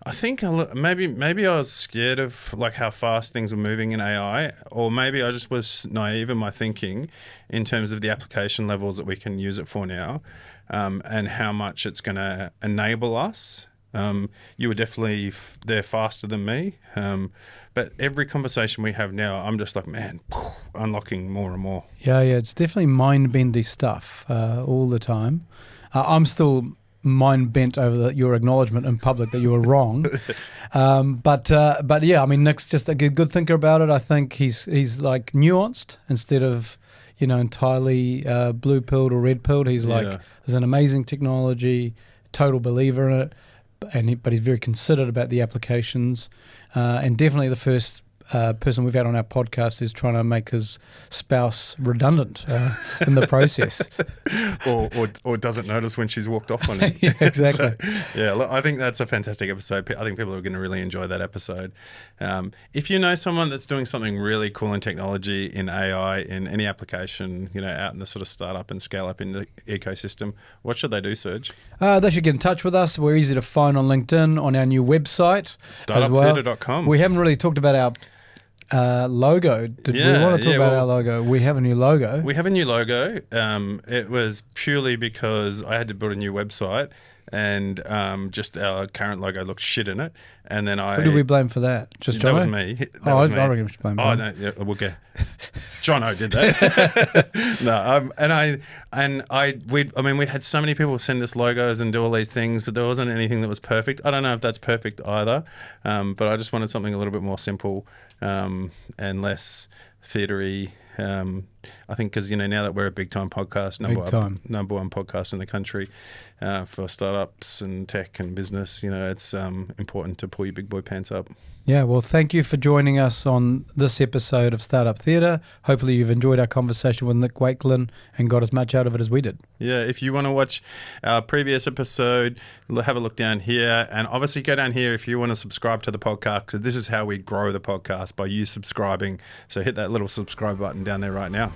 I think maybe I was scared of how fast things were moving in AI, or maybe I just was naive in my thinking in terms of the application levels that we can use it for now, and how much it's going to enable us. You were definitely there faster than me, but every conversation we have now, I'm just like, man, unlocking more and more. Yeah, it's definitely mind-bendy stuff all the time. I'm still mind bent over your acknowledgement in public that you were wrong, but yeah, I mean, Nick's just a good thinker about it. I think he's like nuanced instead of entirely blue pilled or red pilled. He's like, there's an amazing technology, total believer in it, but he's very considerate about the applications, and definitely the first person we've had on our podcast who's trying to make his spouse redundant in the process. or doesn't notice when she's walked off on him. Yeah, exactly. So, look, I think that's a fantastic episode. I think people are going to really enjoy that episode. If you know someone that's doing something really cool in technology, in AI, in any application, out in the sort of startup and scale up in the ecosystem, what should they do, Serge? They should get in touch with us. We're easy to find on LinkedIn, on our new website. Startuptheatre.com. We haven't really talked about our logo. Did we want to talk about our logo? We have a new logo. We have a new logo. It was purely because I had to build a new website, and just our current logo looked shit in it. And then Who did we blame for that? Just Jono? That was me. I reckon we should blame. Oh no, yeah, we'll get Jono did that. No, we had so many people send us logos and do all these things, but there wasn't anything that was perfect. I don't know if that's perfect either, but I just wanted something a little bit more simple, and less theatre-y. I think because, now that we're a big-time podcast, number one podcast in the country for startups and tech and business, it's important to pull your big boy pants up. Yeah, well, thank you for joining us on this episode of Startup Theatre. Hopefully you've enjoyed our conversation with Nik Wakelin and got as much out of it as we did. Yeah, if you want to watch our previous episode, have a look down here. And obviously go down here if you want to subscribe to the podcast, because this is how we grow the podcast, by you subscribing. So hit that little subscribe button down there right now.